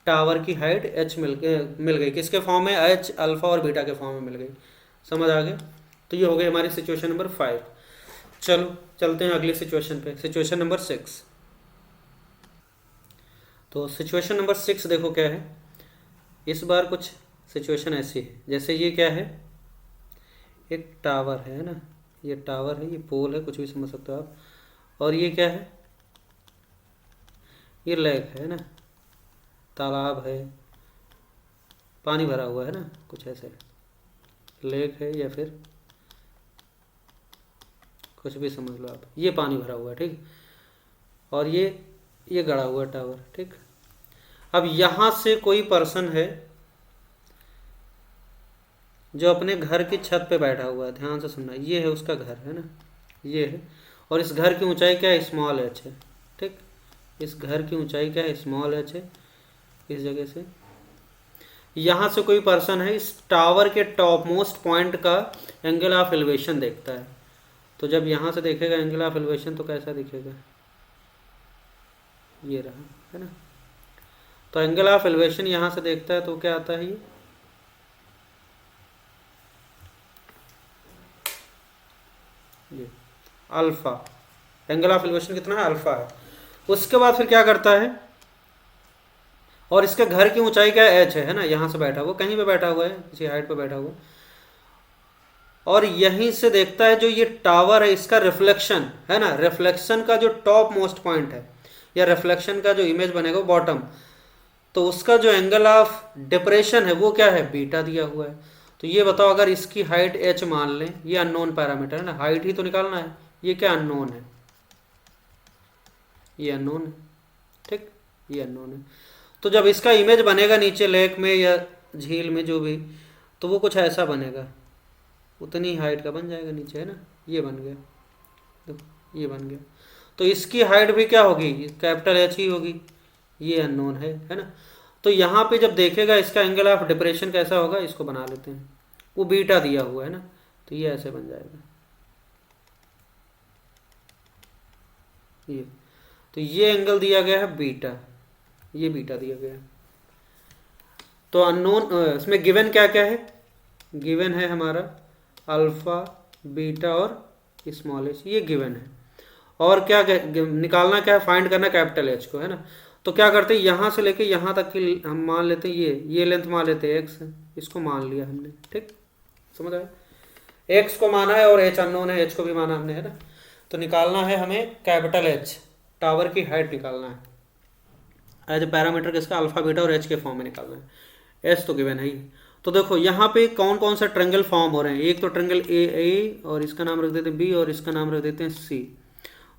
S1: टावर की हाइट h मिल गई, किसके फॉर्म में, h अल्फा और बीटा के फॉर्म में मिल गई। समझ आ गया। तो ये हो गई हमारी सिचुएशन नंबर 5। चलो चलते हैं अगली सिचुएशन पे, सिचुएशन नंबर 6। तो सिचुएशन नंबर 6 देखो क्या है, इस बार कुछ सिचुएशन ऐसी है, जैसे ये क्या है, एक टावर है ना, ये टावर है, ये पोल है, कुछ भी समझ सकते हो आप, और ये क्या है, ये लेक है ना, तालाब है, पानी भरा हुआ है ना, कुछ ऐसे लेक है या फिर कुछ भी समझ लो आप, ये पानी भरा हुआ है, ठीक, और ये गड़ा हुआ टावर, ठीक। अब यहाँ से कोई पर्सन है जो अपने घर की छत पे बैठा हुआ है, ध्यान से सुनना, ये है उसका घर है ना, ये है, और इस घर की ऊंचाई क्या है, स्मॉल h है, ठीक, इस घर की ऊंचाई क्या है, स्मॉल h है। इस जगह से यहाँ से कोई पर्सन है, इस टावर के टॉप मोस्ट पॉइंट का एंगल ऑफ एलिवेशन देखता है, तो जब यहाँ से देखेगा एंगल ऑफ एलिवेशन तो कैसा दिखेगा, ये रहा है ना। तो एंगल ऑफ एलिवेशन यहाँ से देखता है तो क्या आता है, ये अल्फा, एंगल ऑफ एलिवेशन कितना है, अल्फा है। उसके बाद फिर क्या करता है, और इसके घर की ऊंचाई क्या है, h है ना, यहाँ से बैठा हुआ, कहीं पे बैठा हुआ है, किसी हाइट पे बैठा हुआ, और यहीं से देखता है जो ये टावर है इसका रिफ्लेक्शन है ना, रिफ्लेक्शन का जो टॉप मोस्ट पॉइंट है या रिफ्लेक्शन का जो इमेज बनेगा बॉटम, तो उसका जो एंगल ऑफ डिप्रेशन है वो क्या है, बीटा दिया हुआ है। तो ये बताओ अगर इसकी हाइट h मान लें, ये अननोन पैरामीटर है ना, हाइट ही तो निकालना है, ये क्या अननोन है, ये अननोन है, ठीक, ये अननोन है। तो जब इसका इमेज बनेगा नीचे लेक में या झील में जो भी, तो वो कुछ ऐसा बनेगा, उतनी हाइट का बन जाएगा नीचे, है ना, ये बन गया, देखो ये बन गया। तो इसकी हाइट भी क्या होगी, कैपिटल H ही होगी, ये अननोन है ना। तो यहाँ पे जब देखेगा इसका एंगल ऑफ डिप्रेशन कैसा होगा, इसको बना लेते हैं, वो बीटा दिया हुआ है ना, तो ये ऐसे बन जाएगा, ये, तो ये एंगल दिया गया है बीटा, ये बीटा दिया गया है। तो अननोन इसमें गिवन क्या क्या है, गिवन है हमारा अल्फा बीटा और स्मॉल h, ये गिवन है। और क्या निकालना, क्या है, फाइंड करना कैपिटल H को, है ना। तो क्या करते हैं, यहाँ से लेके यहाँ तक की हम मान लेते हैं, ये लेंथ मान लेते हैं x, इसको मान लिया हमने, ठीक, समझ आया, x को माना है और h अननोन है, h को भी माना हमने, है ना। तो निकालना है हमें कैपिटल H, टावर की हाइट निकालना है एज ए पैरामीटर किसका, अल्फा बीटा और h के फॉर्म में निकालना है, h तो गिवन है ही। तो देखो यहाँ पे कौन कौन सा ट्रेंगल फॉर्म हो रहे हैं, एक तो ट्रेंगल ए और इसका नाम रख देते हैं बी और इसका नाम रख देते हैं सी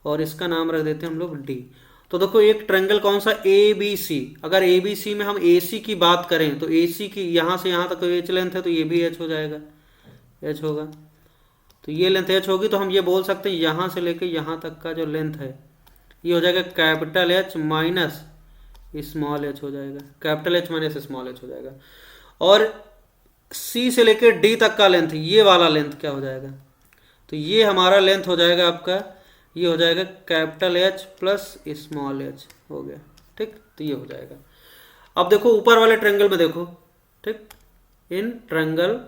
S1: और इसका नाम रख देते हैं हम लोग डी। तो देखो एक ट्रेंगल कौन सा, ए बी सी, अगर ए बी सी में हम ए सी की बात करें तो ए सी की यहाँ से यहाँ तक एच लेंथ है तो ये भी एच हो जाएगा, एच होगा, तो ये लेंथ एच होगी। तो हम ये बोल सकते हैं यहाँ से लेके यहाँ तक का जो लेंथ है ये हो जाएगा capital H minus small H हो जाएगा, capital H minus small H हो जाएगा। और सी से लेकर डी तक का लेंथ, ये वाला लेंथ क्या हो जाएगा, तो ये हमारा लेंथ हो जाएगा आपका, ये हो जाएगा capital H plus small H हो गया। ठीक, तो ये हो जाएगा। अब देखो ऊपर वाले ट्रायंगल में देखो, ठीक, इन ट्रायंगल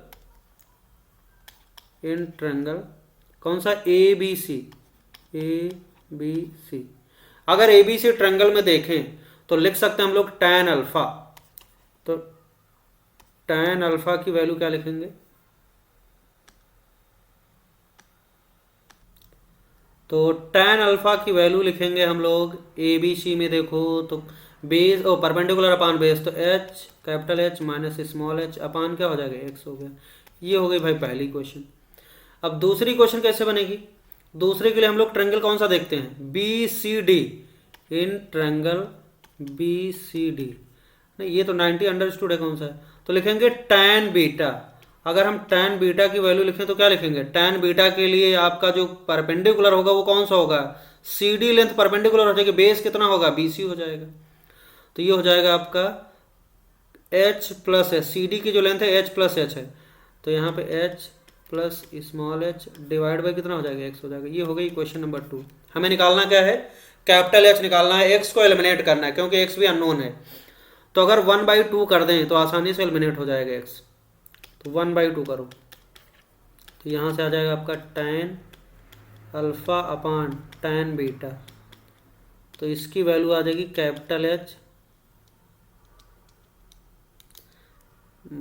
S1: कौन सा, ए बी सी, अगर ए बी सी ट्रायंगल में देखें तो लिख सकते हैं हम लोग tan अल्फा। तो tan अल्फा की वैल्यू क्या लिखेंगे, तो tan अल्फा की वैल्यू लिखेंगे हम लोग ए बी सी में, देखो तो बेस और परपेंडिकुलर अपान बेस, तो H capital H minus small H upon क्या हो जाएगा, एक्स हो गया। ये हो गई भाई पहली क्वेश्चन। अब दूसरी क्वेश्चन कैसे बनेगी, दूसरे के लिए हम लोग ट्रायंगल कौन सा देखते हैं, B C D, in triangle B C D, नहीं ये तो 90 अंडरस्टूड है कौन सा है, तो लिखेंगे tan बीटा। अगर हम tan बीटा की वैल्यू लिखें तो क्या लिखेंगे, tan बीटा के लिए आपका जो परपेंडिकुलर होगा वो कौन सा होगा, सी डी लेंथ परपेंडिकुलर हो जाएगी, बेस कितना होगा, बी सी हो जाएगा। तो ये हो जाएगा आपका h plus H, C D की जो लेंथ है h प्लस एच है, तो यहाँ पे h plus small H divide by कितना हो जाएगा, x हो जाएगा। ये हो गई क्वेश्चन नंबर 2। हमें निकालना क्या है, कैपिटल एच निकालना है, x को एलिमिनेट करना है क्योंकि x भी अननोन है। तो अगर 1/2 कर दें तो आसानी से एलिमिनेट हो जाएगा x, तो 1/2 करो, तो यहाँ से आ जाएगा आपका tan alpha upon tan beta, तो इसकी वैल्यू आ जाएगी capital H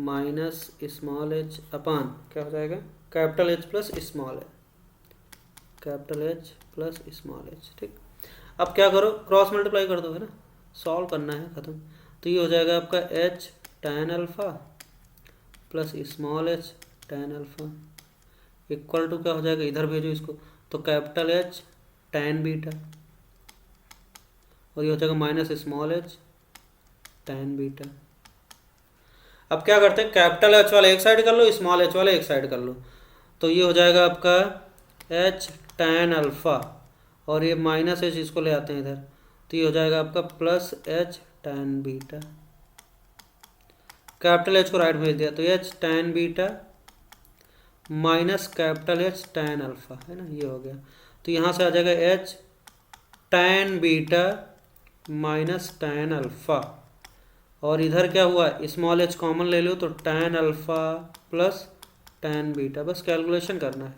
S1: minus small H upon क्या हो जाएगा, capital H plus small H, capital H plus small H. ठीक, अब क्या करो, क्रॉस मल्टीप्लाई कर दो, है ना, सॉल्व करना है, खत्म। तो ये हो जाएगा आपका H tan alpha plus small H tan alpha equal to क्या हो जाएगा, इधर भेजो इसको, तो कैपिटल एच tan बीटा, और ये हो जाएगा minus small H tan beta. अब क्या करते हैं, कैपिटल एच वाला एक साइड कर लो, स्मॉल एच वाला एक साइड कर लो, तो ये हो जाएगा आपका एच tan अल्फा, और ये माइनस एच इसको ले आते हैं इधर, तो ये हो जाएगा आपका plus H tan beta. Capital H को राइट भेज दिया, तो H tan beta minus capital H tan alpha, है ना, ये हो गया। तो यहाँ से आ जाएगा H tan beta minus tan alpha, और इधर क्या हुआ, स्मॉल एच कॉमन ले लो, तो tan alpha plus tan beta, बस कैलकुलेशन करना है।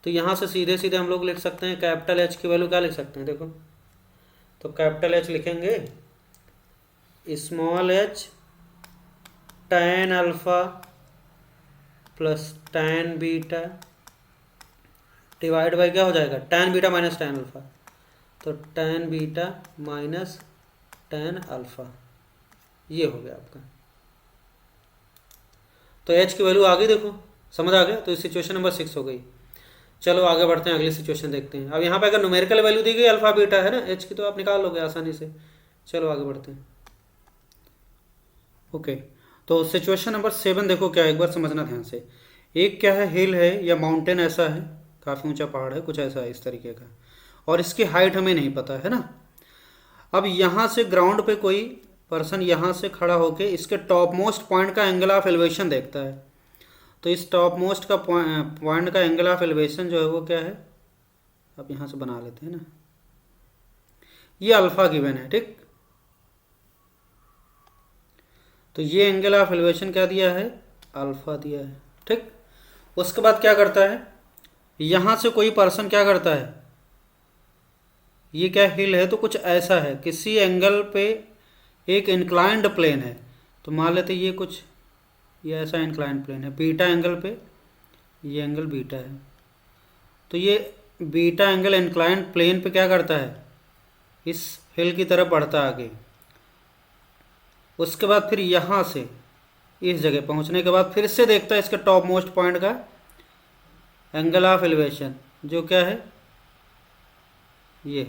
S1: तो यहाँ से सीधे सीधे हम लोग लिख सकते हैं कैपिटल एच की वैल्यू क्या लिख सकते हैं, देखो, तो कैपिटल एच लिखेंगे small H tan alpha plus tan beta divide by क्या हो जाएगा, tan beta minus tan alpha, तो tan beta minus tan alpha, ये हो गया आपका। तो h की वैल्यू आ गई, देखो समझ आ गया, तो सिचुएशन नंबर 6 हो गई। चलो आगे बढ़ते हैं, अगली सिचुएशन देखते हैं। अब यहाँ पे अगर न्यूमेरिकल वैल्यू दी गई अल्फा बीटा, है ना, h की, तो आप निकाल लोगे आसानी से। चलो आगे बढ़ते हैं। ओके, तो सिचुएशन नंबर 7 देखो क्या है, एक बार समझना ध्यान से। एक क्या है, हिल है या माउंटेन ऐसा है, काफ़ी ऊंचा पहाड़ है, कुछ ऐसा है इस तरीके का, और इसकी हाइट हमें नहीं पता है ना। अब यहाँ से ग्राउंड पे कोई पर्सन यहाँ से खड़ा होके इसके टॉप मोस्ट पॉइंट का एंगल ऑफ एलिवेशन देखता है, तो इस टॉप मोस्ट का पॉइंट का एंगल ऑफ एलिवेशन जो है वो क्या है, अब यहाँ से बना लेते हैं ना, ये अल्फा गिवन है। ठीक, तो ये एंगल ऑफ एलिवेशन क्या दिया है, अल्फा दिया है। ठीक, उसके बाद क्या करता है, यहाँ से कोई पर्सन क्या करता है, ये क्या हिल है, तो कुछ ऐसा है, किसी एंगल पे एक इंक्लाइंड प्लेन है, तो मान लेते ये कुछ ये ऐसा इंक्लाइंड प्लेन है, बीटा एंगल पे ये एंगल बीटा है, तो ये बीटा एंगल इंक्लाइंड प्लेन पे क्या करता है, इस हिल की तरफ बढ़ता है आगे। उसके बाद फिर यहाँ से इस जगह पहुँचने के बाद फिर से देखता है इसके टॉप मोस्ट पॉइंट का एंगल ऑफ एलिवेशन जो क्या है, ये,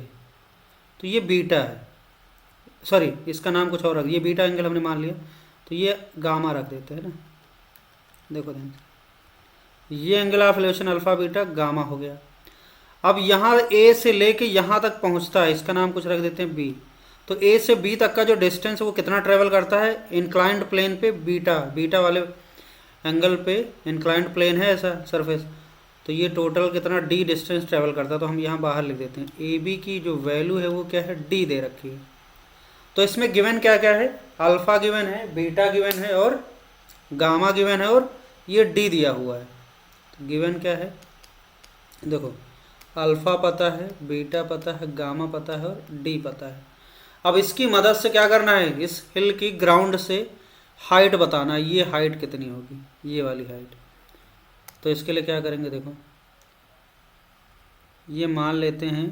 S1: तो ये बीटा है, सॉरी इसका नाम कुछ और रख, ये बीटा एंगल हमने मान लिया, तो ये गामा रख देते हैं ना। देखो ध्यान से, ये angle of elevation alpha beta gamma हो गया। अब यहाँ ए से लेके यहाँ तक पहुँचता है, इसका नाम कुछ रख देते हैं बी, तो ए से बी तक का जो डिस्टेंस है वो कितना ट्रेवल करता है, इंक्लाइंड प्लेन पे बीटा वाले एंगल पे इंक्लाइंड प्लेन है ऐसा सरफेस, तो ये टोटल कितना डी डिस्टेंस ट्रेवल करता है, तो हम यहाँ बाहर लिख देते हैं ए बी की जो वैल्यू है वो क्या है, डी दे रखी है। तो इसमें गिवन क्या क्या है, अल्फा गिवन है, बीटा गिवन है और गामा गिवन है और ये डी दिया हुआ है। तो गिवन क्या है, देखो अल्फा पता है, बीटा पता है, गामा पता है और डी पता है। अब इसकी मदद से क्या करना है, इस हिल की ग्राउंड से हाइट बताना, ये हाइट कितनी होगी, ये वाली हाइट। तो इसके लिए क्या करेंगे, देखो ये मान लेते हैं,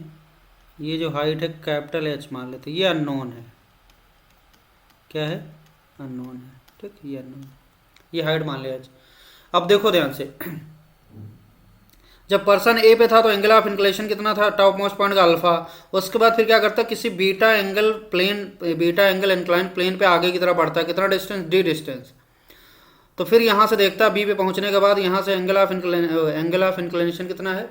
S1: ये जो हाइट है कैपिटल एच मान लेते हैं, ये अननोन है, क्या है, अननोन है, ठीक, ये अननोन, ये हाइट मान लिया एच। अब देखो ध्यान से, जब पर्सन ए पे था तो एंगल ऑफ इंक्लिनेशन कितना था, टॉप मोस्ट पॉइंट का अल्फा। उसके बाद फिर क्या करता है, किसी beta angle plane, beta angle incline plane पे आगे की तरफ बढ़ता है, कितना डिस्टेंस, डी डिस्टेंस। तो फिर यहां से देखता है बी पे पहुंचने के बाद यहां से एंगल ऑफ इंक्लिनेशन कितना है,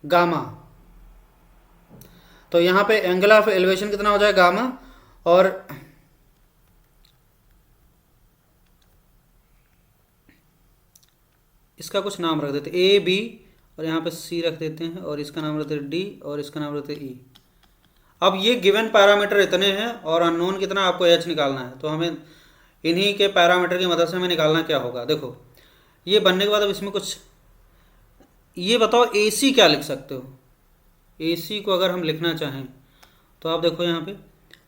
S1: गामा। तो यहां पे एंगल ऑफ एलिवेशन कितना हो जाएगा, गामा। और इसका कुछ नाम रख देते ए बी, और यहाँ पे सी रख देते हैं, और इसका नाम रखते हैं डी, और इसका नाम रखते हैं ई। अब ये गिवन पैरामीटर इतने हैं और अननोन कितना, आपको एच निकालना है। तो हमें इन्हीं के पैरामीटर की मदद से हमें निकालना क्या होगा, देखो ये बनने के बाद अब इसमें कुछ, ये बताओ ए सी क्या लिख सकते हो। ए सी को अगर हम लिखना चाहें तो आप देखो यहाँ पे,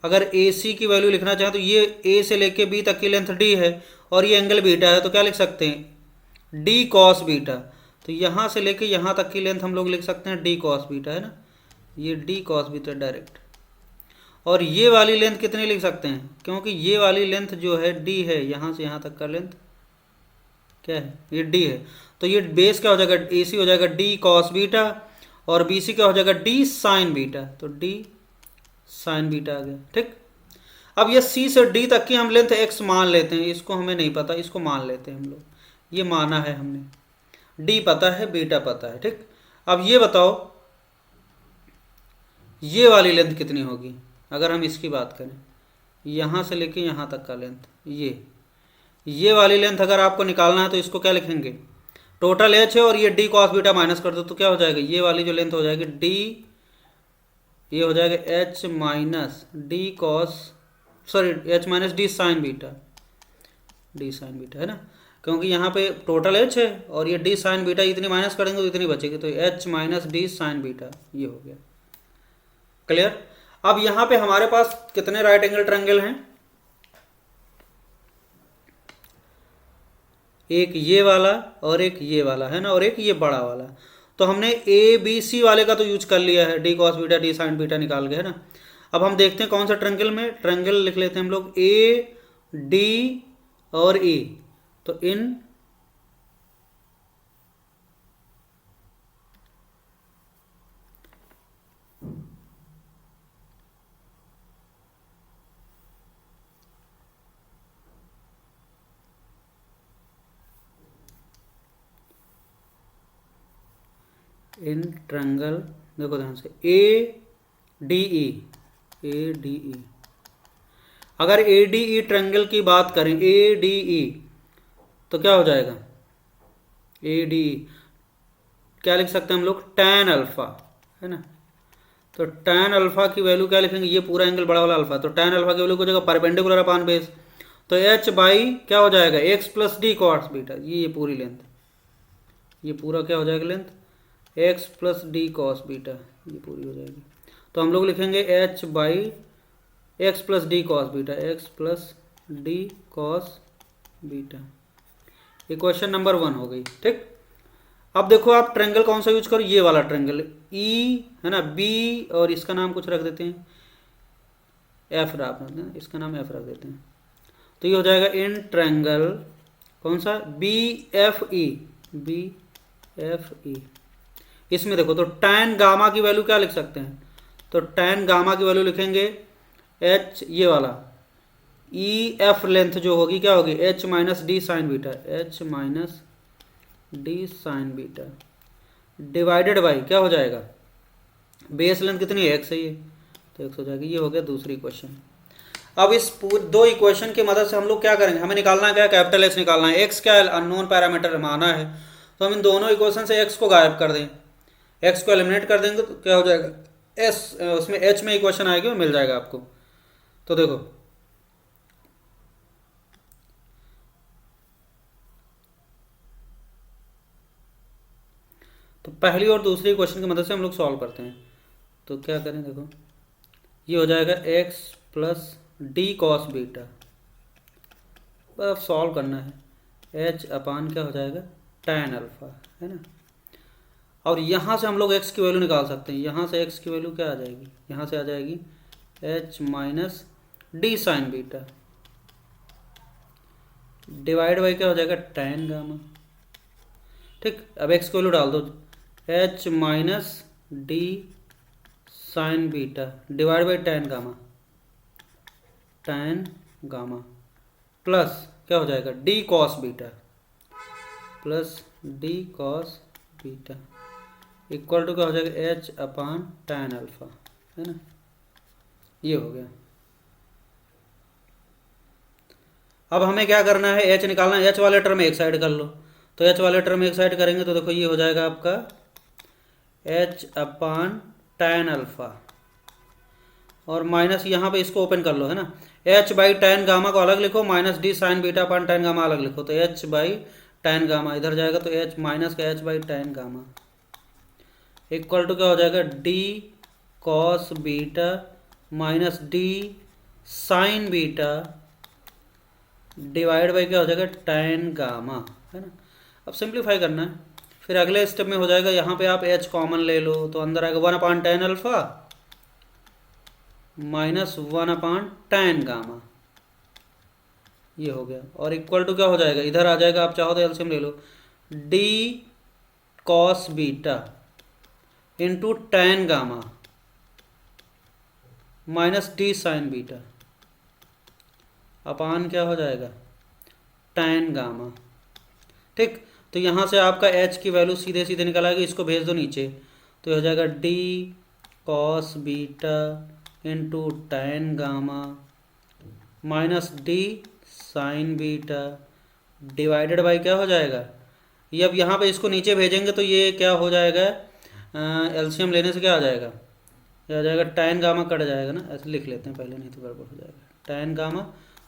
S1: अगर ए सी की वैल्यू लिखना चाहें तो ये ए से लेके बी तक की लेंथ डी है और ये एंगल बीटा है, तो क्या लिख सकते हैं, डी कॉस बीटा। तो यहाँ से लेके यहाँ तक की लेंथ हम लोग लिख सकते हैं डी कॉस बीटा, है ना, ये डी कॉस बीटा डायरेक्ट। और ये वाली लेंथ कितनी लिख सकते हैं, क्योंकि ये वाली लेंथ जो है डी है, यहाँ से यहाँ तक का लेंथ क्या है, ये डी है। तो ये बेस क्या हो जाएगा, ए सी हो जाएगा डी कॉस बीटा, और बी सी क्या हो जाएगा, डी साइन बीटा। तो डी साइन बीटा आ गया, ठीक। अब ये सी से डी तक की हम लेंथ एक्स मान लेते हैं, इसको हमें नहीं पता, इसको मान लेते हैं हम लोग, ये माना है हमने, डी पता है, बीटा पता है, ठीक। अब ये बताओ ये वाली लेंथ कितनी होगी, अगर हम इसकी बात करें, यहाँ से लेके यहाँ तक का लेंथ, ये वाली लेंथ अगर आपको निकालना है तो इसको क्या लिखेंगे, टोटल एच है और ये डी कॉस बीटा माइनस कर दो तो क्या हो जाएगा, ये वाली जो लेंथ हो जाएगी डी, ये हो जाएगा H minus D cos, sorry H minus D sine beta, D sine beta, है ना, क्योंकि यहाँ पे टोटल एच है और ये डी साइन बीटा, इतनी माइनस करेंगे तो इतनी बचेगी, तो H minus D sine beta, ये हो गया, क्लियर। अब यहाँ पे हमारे पास कितने राइट एंगल ट्रायंगल हैं, एक ये वाला और एक ये वाला, है ना, और एक ये बड़ा वाला। तो हमने ए बी सी वाले का तो यूज कर लिया है, D cos beta D sine beta निकाल गए, है ना। अब हम देखते हैं कौन सा ट्रायंगल में, ट्रायंगल लिख लेते हैं हम लोग ए डी और ई। तो इन इन ट्रायंगल, देखो ध्यान से, ए डी ई, अगर ए डी ई ट्रायंगल की बात करें, ए डी ई, तो क्या हो जाएगा, ए डी ई क्या लिख सकते हैं हम लोग, टैन अल्फा, है ना। तो टैन अल्फा की वैल्यू क्या लिखेंगे, ये पूरा एंगल बड़ा वाला अल्फा, तो टैन अल्फा की वैल्यू हो जाएगा परपेंडिकुलर अपॉन बेस, तो एच बाई क्या हो जाएगा, x plus D cos beta, ये पूरी लेंथ, ये पूरा क्या हो जाएगा length, x plus D cos beta, ये पूरी हो जाएगी। तो हम लोग लिखेंगे H by x plus D cos beta, x plus D cos beta, ये क्वेश्चन नंबर 1 हो गई, ठीक। अब देखो आप ट्रायंगल कौन सा यूज करो, ये वाला ट्रायंगल ई, है ना, बी, और इसका नाम कुछ रख देते हैं एफ रख देते हैं, इसका नाम एफ रख देते हैं। तो ये हो जाएगा इन ट्रायंगल कौन सा, B F E, B F E. इसमें देखो तो टैन गामा की वैल्यू क्या लिख सकते हैं, तो टैन गामा की वैल्यू लिखेंगे एच, ये वाला ई एफ लेंथ जो होगी क्या होगी, H minus D sine beta, H minus D sine beta divided by क्या हो जाएगा, बेस लेंथ कितनी है, एक्स है ये, तो एक्स हो जाएगी, ये हो गया दूसरी क्वेश्चन। अब इस दो इक्वेशन की मदद से हम लोग क्या करेंगे, हमें निकालना क्या है, कैपिटल एक्स निकालना है। एक्स क्या है, अननोन पैरामीटर माना है, तो हम इन दोनों इक्वेशन से एक्स को गायब कर दें, एक्स को एलिमिनेट कर देंगे तो क्या हो जाएगा, एस उसमें एच में इक्वेशन आएगी वो मिल जाएगा आपको। तो देखो तो पहली और दूसरी इक्वेशन की मदद से हम लोग सॉल्व करते हैं। तो क्या करें, देखो ये हो जाएगा x plus D cos beta, बस सॉल्व करना है, एच अपान क्या हो जाएगा, tan अल्फा, है ना। और यहाँ से हम लोग x की वैल्यू निकाल सकते हैं, यहाँ से x की वैल्यू क्या आ जाएगी, यहाँ से आ जाएगी h minus D sine beta divide by क्या हो जाएगा, tan गामा। ठीक, अब x की वैल्यू डाल दो, h minus D sine beta divide by tan gamma plus क्या हो जाएगा, D cos beta plus D cos beta equal to क्या हो जाएगा, एच अपान tan अल्फा, है ना। ये हो गया। अब हमें क्या करना है, एच निकालना है, एच वाले टर्म एक साइड कर लो। तो एच वाले टर्म एक साइड करेंगे तो देखो ये हो जाएगा आपका एच अपान tan अल्फा, और माइनस यहाँ पे इसको ओपन कर लो, है ना। एच बाई tan गामा को अलग लिखो, माइनस डी साइन बीटा अपान tan गामा अलग लिखो, तो एच बाई tan गामा इधर जाएगा, तो एच माइनस का H by tan gamma equal to क्या हो जाएगा, D cos beta minus D sine beta divide by क्या हो जाएगा, tan गामा, है ना। अब सिंप्लीफाई करना है, फिर अगले स्टेप में हो जाएगा, यहाँ पे आप h कॉमन ले लो तो अंदर आएगा 1 upon tan alpha minus 1 upon tan gamma, ये हो गया। और इक्वल टू क्या हो जाएगा, इधर आ जाएगा, आप चाहो तो एलसीएम ले लो, D cos beta into tan gamma minus D sine beta upon क्या हो जाएगा, tan गामा। ठीक, तो यहाँ से आपका h की वैल्यू सीधे सीधे निकल आएगी, इसको भेज दो नीचे, तो हो जाएगा D cos beta into tan gamma minus D sine beta divided by क्या हो जाएगा, ये अब यहाँ पे इसको नीचे भेजेंगे तो ये क्या हो जाएगा, एलसीएम लेने से क्या आ जाएगा, ये आ जाएगा tan गामा कट जाएगा ना, ऐसे लिख लेते हैं पहले, नहीं तो गड़बड़ हो जाएगा, tan गामा,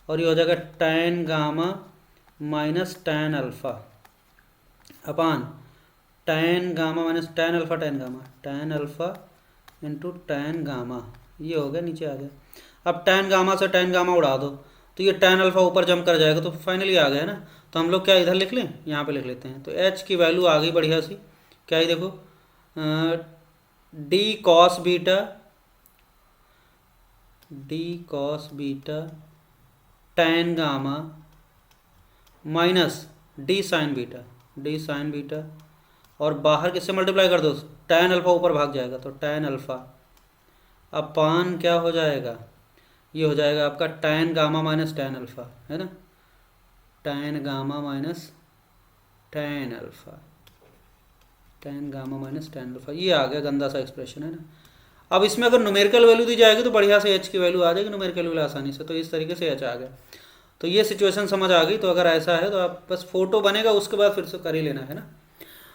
S1: और ये हो जाएगा tan gamma minus tan alpha upon tan gamma minus tan alpha tan alpha into tan gamma, ये हो गया, नीचे आ गया। अब tan गामा से tan गामा उड़ा दो तो ये tan अल्फा ऊपर जंप कर जाएगा, तो फाइनली आ गया ना। तो हम लोग क्या इधर लिख लें, यहाँ पे लिख लेते हैं, तो h की वैल्यू आ गई बढ़िया सी, क्या है देखो, D cos beta tan gamma minus D sine beta और बाहर किससे मल्टीप्लाई कर दो, tan अल्फा ऊपर भाग जाएगा, तो tan अल्फा अपान क्या हो जाएगा, ये हो जाएगा आपका tan gamma minus tan alpha, है ना, tan gamma minus tan alpha ये आ गया, गंदा सा एक्सप्रेशन, है ना। अब इसमें अगर न्यूमेरिकल वैल्यू दी जाएगी तो बढ़िया से h की वैल्यू आ जाएगी न्यूमेरिकल वैल्यू आसानी से, तो इस तरीके से h आ गया। तो ये सिचुएशन समझ आ गई, तो अगर ऐसा है तो आप बस फोटो बनेगा उसके बाद फिर से कर ही लेना, है ना।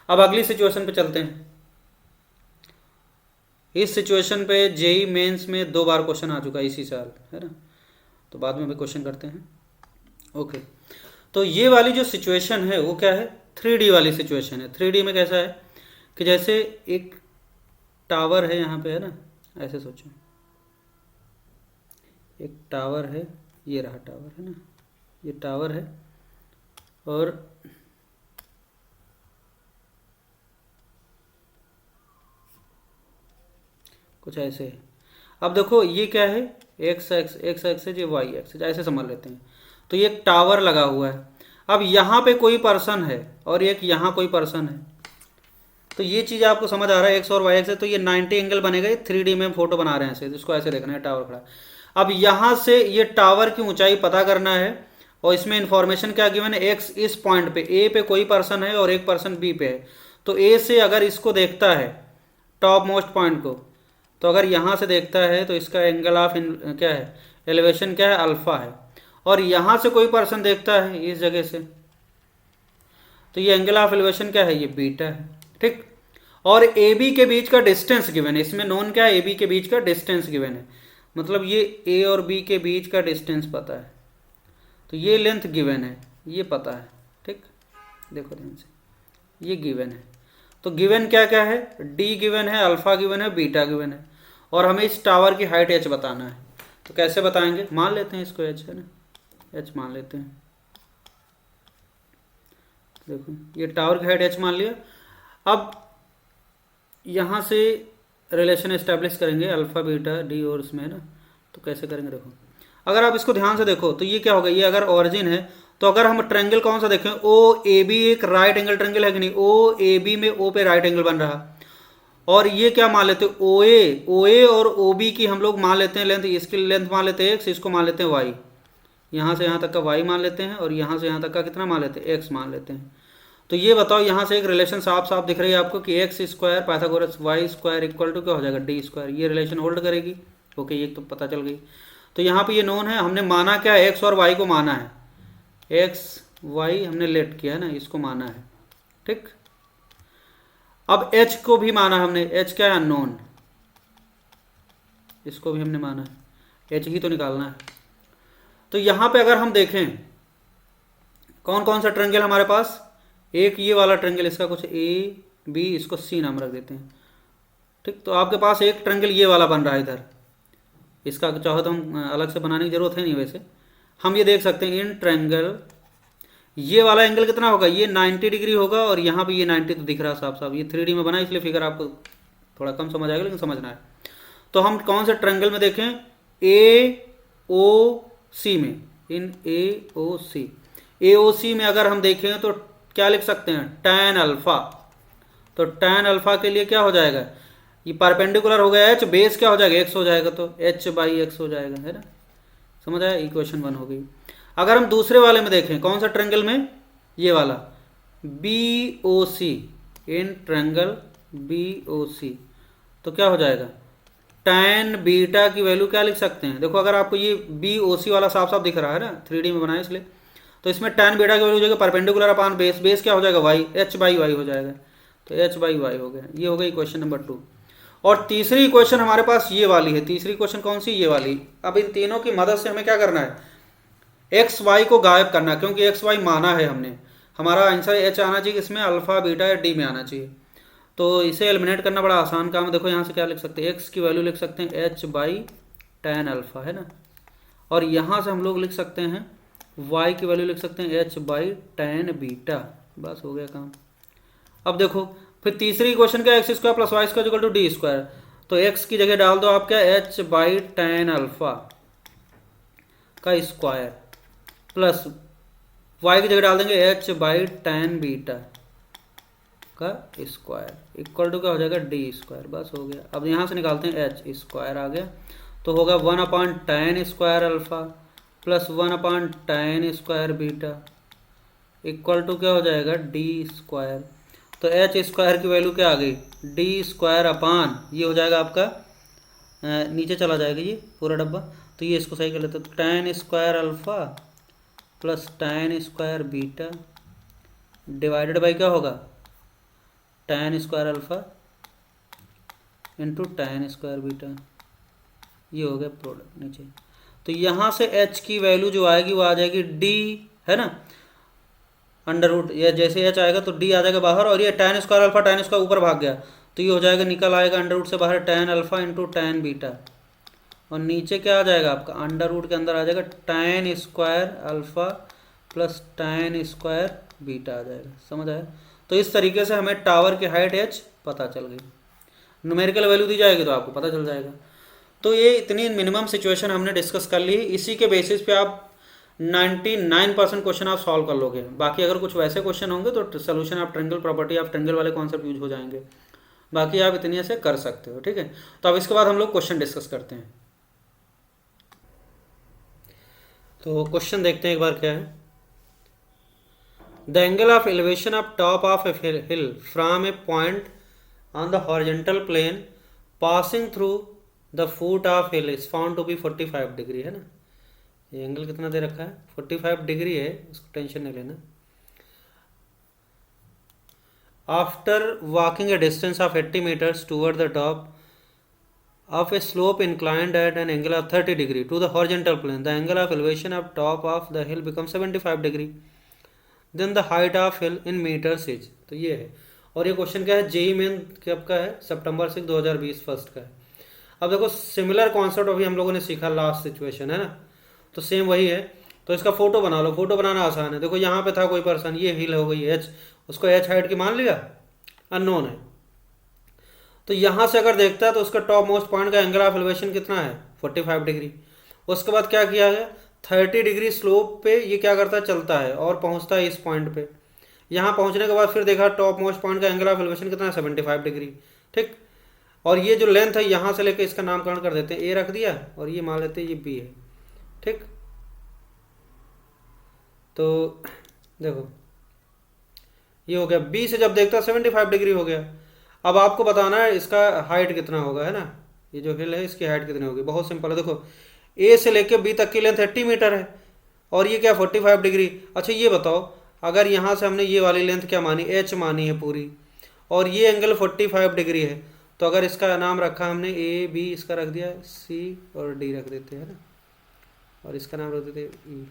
S1: अब अगली सिचुएशन पे चलते हैं। इस सिचुएशन पे जेई मेंस में 2 बार क्वेश्चन आ चुका है इसी साल, है ना, तो बाद में भी क्वेश्चन करते हैं। ओके, तो ये वाली जो सिचुएशन है वो क्या है, 3D वाली सिचुएशन है। 3D में कैसा है कि जैसे एक टावर है यहाँ पे, है ना, ऐसे सोचो, एक टावर है, ये रहा टावर, है ना, ये टावर है, और कुछ ऐसे है। अब देखो ये क्या है, एक्स एक्सेज, ये वाई एक्सेज, ऐसे समझ लेते हैं। तो ये एक टावर लगा हुआ है, अब यहाँ पे कोई पर्सन है और एक यहाँ कोई पर्सन है, तो ये चीज़ आपको समझ आ रहा है, एक्स और वाई एक्स है, तो ये 90 एंगल बनेगा। ये 3D में फोटो बना रहे हैं ऐसे, इसको ऐसे देखना है, टावर खड़ा। अब यहाँ से ये टावर की ऊंचाई पता करना है, और इसमें इंफॉर्मेशन क्या गिवन है, एक्स इस पॉइंट पे, ए पे कोई पर्सन है और एक पर्सन बी पे है। तो ए से अगर इसको देखता है टॉप मोस्ट पॉइंट को, तो अगर यहाँ से देखता है तो इसका एंगल ऑफ क्या है, एलिवेशन क्या है, अल्फा है, और यहां से कोई पर्सन देखता है इस जगह से, तो ये एंगल ऑफ एलिवेशन क्या है, ये बीटा है, ठीक। और ए बी के बीच का डिस्टेंस गिवन है, इसमें नोन क्या है, ए बी के बीच का डिस्टेंस गिवन है, मतलब ये ए और बी के बीच का डिस्टेंस पता है, तो ये लेंथ गिवन है, ये पता है, ठीक। देखो ध्यान से, ये गिवन है, तो गिवन क्या क्या है, डी गिवन है, अल्फा गिवन है, बीटा गिवन है, और हमें इस टावर की हाइट एच बताना है। तो कैसे बताएंगे, मान लेते हैं इसको एच, है ना, एच मान लेते हैं। देखो ये टावर की हाइट एच मान लिया। अब यहाँ से रिलेशन एस्टेब्लिश करेंगे अल्फा बीटा डी और उसमें, है ना, तो कैसे करेंगे, देखो अगर आप इसको ध्यान से देखो तो ये क्या होगा, ये अगर ओरिजिन है तो अगर हम ट्रायंगल कौन सा देखें, ओ ए बी एक राइट एंगल ट्रायंगल है कि नहीं, ओ ए बी में ओ पे राइट एंगल बन रहा, और ये क्या मान लेते हैं, ओ ए और ओ बी की हम लोग मान लेते हैं लेंथ, इसकी लेंथ मान लेते हैं एक्स, इसको मान लेते हैं वाई, यहाँ से यहाँ तक का वाई मान लेते हैं, और यहाँ से यहाँ तक का कितना मान लेते हैं, एक्स मान लेते हैं। तो ये बताओ यहाँ से एक रिलेशन साफ साफ दिख रही है आपको कि X square Pythagoras Y square equal to क्या हो जाएगा, डी स्क्वायर, ये रिलेशन होल्ड करेगी। ओके, ये तो पता चल गई। तो यहाँ पे ये नोन है, हमने माना क्या है, एक्स और वाई को माना है, एक्स वाई हमने लेट किया है ना, इसको माना है, ठीक। अब एच को भी माना हमने, एच क्या है, अननोन, इसको भी हमने माना है, एच ही तो निकालना है। तो यहाँ पे अगर हम देखें कौन कौन सा ट्रायंगल हमारे पास, एक ये वाला ट्रायंगल, इसका कुछ ए बी, इसको सी नाम रख देते हैं, ठीक। तो आपके पास एक ट्रायंगल ये वाला बन रहा है इधर, इसका चाहो तो हम अलग से बनाने की जरूरत है नहीं, वैसे हम ये देख सकते हैं इन ट्रायंगल ये वाला एंगल कितना होगा, ये 90 डिग्री होगा, और यहाँ पे ये 90 तो दिख रहा है साफ साफ, ये 3D में बना इसलिए फिगर आपको थोड़ा कम समझ आएगा, लेकिन समझना है। तो हम कौन से ट्रायंगल में देखें, ए ओ सी में, इन ए ओ सी, ए ओ सी में अगर हम देखें तो क्या लिख सकते हैं, tan अल्फा। तो tan अल्फा के लिए क्या हो जाएगा, ये परपेंडिकुलर हो गया एच, बेस क्या हो जाएगा, एक्स हो जाएगा, तो एच बाई एक्स हो जाएगा, है ना, समझ आया, इक्वेशन 1 हो गई। अगर हम दूसरे वाले में देखें, कौन सा ट्रायंगल में, ये वाला B O C, in triangle B O C, तो क्या हो जाएगा, tan बीटा की वैल्यू क्या लिख सकते हैं, देखो अगर आपको ये बी ओ सी वाला साफ साफ दिख रहा है ना, 3D में बनाया इसलिए, तो इसमें tan बीटा की वैल्यू हो जाएगा परपेंडिकुलर अपान बेस, बेस क्या हो जाएगा, वाई, एच बाई वाई हो जाएगा, तो एच बाई वाई हो गया। ये हो गई इक्वेशन नंबर 2। और तीसरी इक्वेशन हमारे पास ये वाली है, तीसरी इक्वेशन कौन सी, ये वाली। अब इन तीनों की मदद से हमें क्या करना है, एक्स वाई को गायब करना, क्योंकि एक्स वाई माना है हमने, हमारा आंसर एच आना चाहिए, इसमें अल्फा बीटा या डी में आना चाहिए। तो इसे एलिमिनेट करना बड़ा आसान काम है। देखो यहाँ से क्या लिख सकते हैं, एक्स की वैल्यू लिख सकते हैं एच बाई tan अल्फा, है ना, और यहाँ से हम लोग लिख सकते हैं y की वैल्यू लिख सकते हैं एच बाई tan बीटा, बस हो गया काम। अब देखो फिर तीसरी इक्वेशन क्या, X square plus Y square equal to D square, तो x की जगह डाल दो आप क्या, एच बाई tan अल्फा का स्क्वायर प्लस y की जगह डाल देंगे एच बाई tan बीटा का स्क्वायर इक्वल टू क्या हो जाएगा, डी स्क्वायर, बस हो गया। अब यहाँ से निकालते हैं एच स्क्वायर आ गया, तो होगा 1 upon tan square alpha plus 1 upon tan square beta equal to क्या हो जाएगा, डी स्क्वायर। तो एच स्क्वायर की वैल्यू क्या आ गई, डी स्क्वायर अपान, ये हो जाएगा आपका नीचे चला जाएगा ये पूरा डब्बा, तो ये इसको सही कर लेते, तो tan square alpha plus tan square beta divided by क्या होगा, tan square alpha into tan square beta, ये हो गया प्रोडक्ट नीचे। तो यहाँ से h की वैल्यू जो आएगी वो आ जाएगी d, है ना, अंडर रूट, या जैसे h आएगा तो d आ जाएगा बाहर, और ये tan square alpha tan square ऊपर भाग गया, तो ये हो जाएगा, निकल आएगा अंडर रूट से बाहर tan alpha into tan beta, और नीचे क्या आ जाएगा आपका, अंडर रूट के अंदर आ जाएगा tan square alpha plus tan square beta आ जाएगा, समझ आया। तो इस तरीके से हमें टावर की हाइट h पता चल गई, न्यूमेरिकल वैल्यू दी जाएगी तो आपको पता चल जाएगा। तो ये इतनी मिनिमम सिचुएशन हमने डिस्कस कर ली, इसी के बेसिस पे आप 99% क्वेश्चन आप सॉल्व कर लोगे। बाकी अगर कुछ वैसे क्वेश्चन होंगे तो solution of triangle, property of triangle वाले कॉन्सेप्ट यूज हो जाएंगे, बाकी आप इतनी ऐसे कर सकते हो, ठीक है। तो अब इसके बाद हम लोग क्वेश्चन डिस्कस करते हैं। तो क्वेश्चन देखते हैं एक बार क्या है। The angle of elevation of top of a hill from a point on the horizontal plane passing through the foot of hill is found to be 45 degree, है ना। ये एंगल कितना दे रखा है 45 डिग्री है, उसको टेंशन नहीं लेना। After walking a distance of 80 metres toward the top of a slope inclined at an angle of 30 degree to the horizontal plane, the angle of elevation of top of the hill becomes 75 degree, then the height of hill in meters is। तो ये है। और ये क्वेश्चन क्या है, जेई मेन कब का है, सितंबर 6 2020 फर्स्ट का है। अब देखो सिमिलर कॉन्सेप्ट अभी हम लोगों ने सीखा, लास्ट सिचुएशन है ना, तो सेम वही है। तो इसका फोटो बना लो, फोटो बनाना आसान है। देखो यहाँ पे था कोई पर्सन, ये हिल हो गई एच, उसको एच हाइट की मान लिया, अननोन है। तो यहाँ से अगर देखता है तो उसका टॉप मोस्ट पॉइंट का एंगल ऑफ एलिवेशन कितना है 45 डिग्री। उसके बाद क्या किया गया, 30 डिग्री स्लोप पे ये क्या करता है, चलता है और पहुँचता है इस पॉइंट पे। यहाँ पहुँचने के बाद फिर देखा टॉप मोस्ट पॉइंट का एंगल ऑफ एलिवेशन कितना है 75 डिग्री, ठीक। और ये जो लेंथ है यहाँ से लेकर इसका नामकरण कर देते हैं, ए रख दिया और ये मान लेते हैं ये बी है, ठीक। तो देखो ये हो गया, बी से जब देखता 75 डिग्री हो गया। अब आपको बताना है इसका हाइट कितना होगा, है ना, ये जो हिल है इसकी हाइट कितनी होगी। बहुत सिंपल है, देखो ए से लेके बी तक की लेंथ 80 मीटर है और ये क्या 45 डिग्री। अच्छा ये बताओ, अगर यहाँ से हमने ये वाली लेंथ क्या मानी, एच मानी है पूरी, और ये एंगल 45 डिग्री है, तो अगर इसका नाम रखा हमने ए बी, इसका रख दिया सी और डी रख देते हैं ना, और इसका नाम रख देते ई।